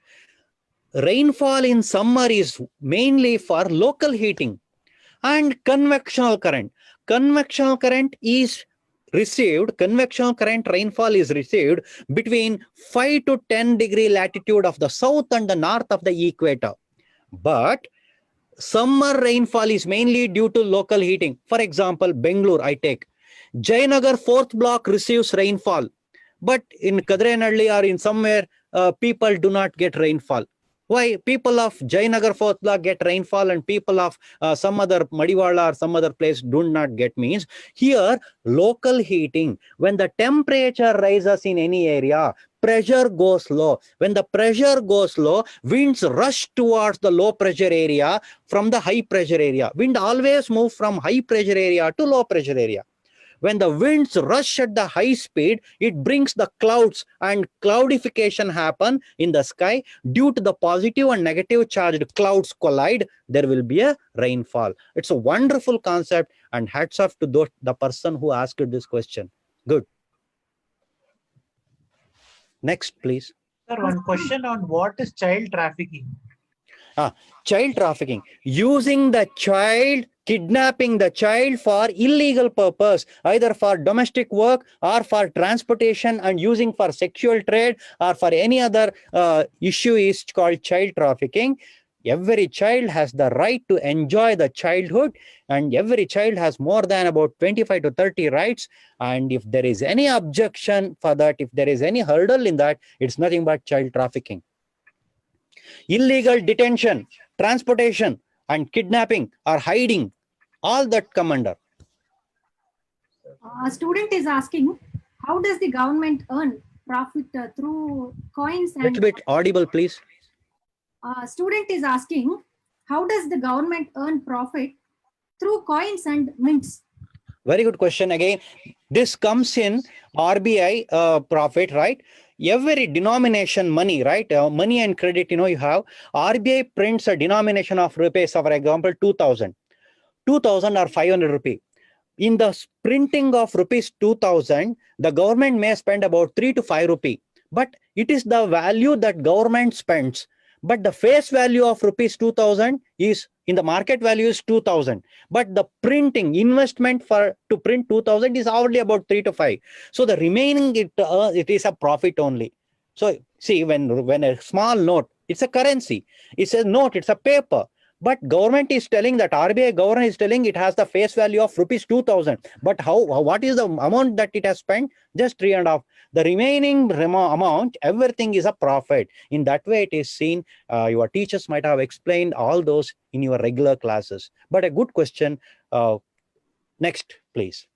Rainfall in summer is mainly for local heating and convectional current. Convectional current rainfall is received between 5 to 10 degree latitude of the south and the north of the equator. But summer rainfall is mainly due to local heating. For example, Bangalore, I take. Jayanagar 4th block receives rainfall. But in Kadrenalli or in somewhere, people do not get rainfall. Why? People of Jayanagar 4th block get rainfall and people of some other Madiwala or some other place do not get, means here local heating. When the temperature rises in any area, pressure goes low. When the pressure goes low, winds rush towards the low pressure area from the high pressure area. Wind always moves from high pressure area to low pressure area. When the winds rush at the high speed, it brings the clouds and cloudification happen in the sky. Due to the positive and negative charged clouds collide, there will be a rainfall. It's a wonderful concept, and hats off to the person who asked this question. Good. Next, please. Sir, one question on what is child trafficking? Child trafficking, using the child, kidnapping the child for illegal purpose, either for domestic work or for transportation, and using for sexual trade or for any other issue is called child trafficking. Every child has the right to enjoy the childhood, and every child has more than about 25 to 30 rights. And if there is any objection for that, if there is any hurdle in that, it's nothing but child trafficking. Illegal detention, transportation, and kidnapping or hiding, all that come under. A student is asking, how does the government earn profit through coins and... Little bit audible, please. Student is asking, how does the government earn profit through coins and mints? Very good question. Again, this comes in RBI profit, right? Every denomination money, right? Money and credit, you have RBI prints a denomination of rupees, for example, 2000 or 500 rupee. In the printing of rupees 2000, the government may spend about 3 to 5 rupee, but it is the value that government spends. But the face value of rupees 2000 is, in the market value, is 2000. But the printing investment to print 2000 is already about 3 to 5. So the remaining, it is a profit only. So see, when a small note, it's a currency. It's a note, it's a paper. But government is telling that RBI governor is telling it has the face value of rupees 2000. But what is the amount that it has spent? Just 3.5. The remaining amount, everything is a profit. In that way, it is seen. Your teachers might have explained all those in your regular classes. But a good question. Next, please.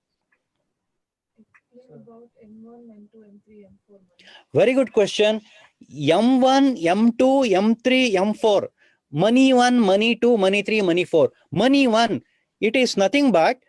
About M1, M2, M3, M4. Very good question. M1, M2, M3, M4. Money 1, money 2, money 3, money 4. Money 1, it is nothing but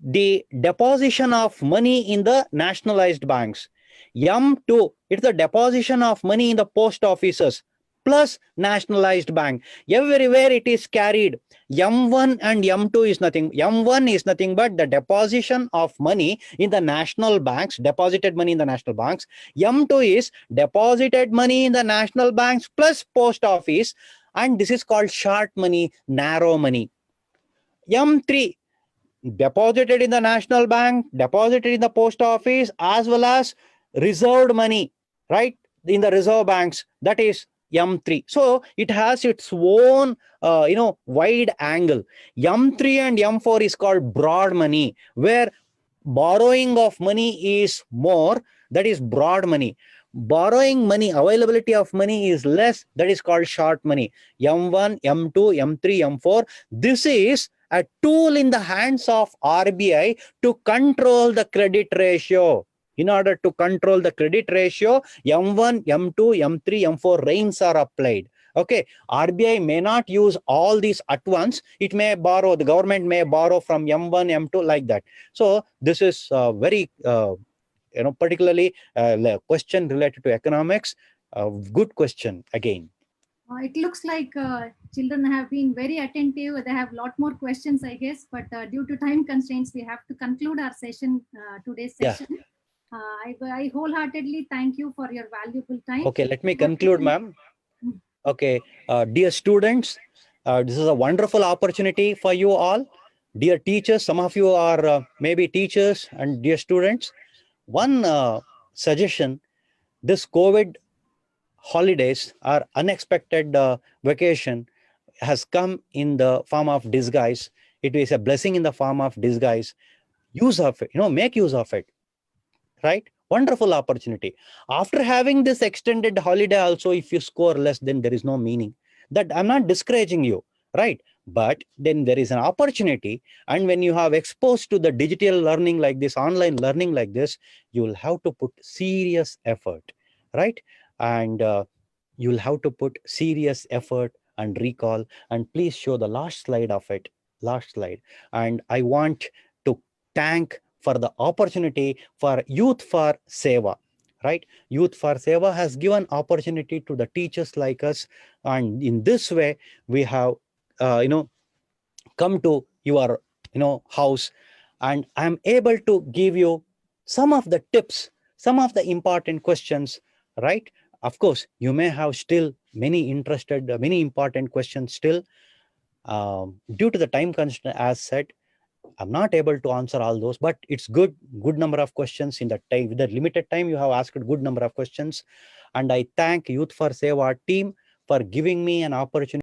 the deposition of money in the nationalized banks. M2, it's the deposition of money in the post offices plus nationalized bank. Everywhere it is carried. M1 and M2 is nothing. M1 is nothing but the deposition of money in the national banks, deposited money in the national banks. M2 is deposited money in the national banks plus post office. And this is called short money, narrow money. M3, deposited in the national bank, deposited in the post office, as well as reserved money, right, in the reserve banks. That is M3. So it has its own, wide angle. M3 and M4 is called broad money, where borrowing of money is more. That is broad money. Borrowing money, availability of money is less. That is called short money. M1, M2, M3, M4. This is a tool in the hands of RBI to control the credit ratio. In order to control the credit ratio, M1, M2, M3, M4 reins are applied. Okay, RBI may not use all these at once. It may borrow, the government may borrow from M1, M2 like that. So this is very particularly a question related to economics. Good question again. It looks like children have been very attentive. They have a lot more questions, I guess, but due to time constraints, we have to conclude our session, today's session. Yeah. I wholeheartedly thank you for your valuable time. Okay, let me conclude, ma'am. Okay, dear students, this is a wonderful opportunity for you all. Dear teachers, some of you are maybe teachers, and dear students, one suggestion: this COVID holidays or unexpected vacation has come in the form of disguise. It is a blessing in the form of disguise. Use of it, make use of it, right? Wonderful opportunity. After having this extended holiday also, if you score less, then there is no meaning. That I'm not discouraging you, right? But then there is an opportunity, and when you have exposed to the digital learning like this, online learning like this, you will have to put serious effort, right? And you'll have to put serious effort and recall. And please show the last slide of it, last slide. And I want to thank for the opportunity for Youth for Seva, right? Youth for Seva has given opportunity to the teachers like us, and in this way we have come to your house, and I'm able to give you some of the tips, some of the important questions, right? Of course, you may have still many important questions still. Due to the time constraint, as said, I'm not able to answer all those, but it's good number of questions in the time. With the limited time, you have asked a good number of questions. And I thank Youth for Seva team for giving me an opportunity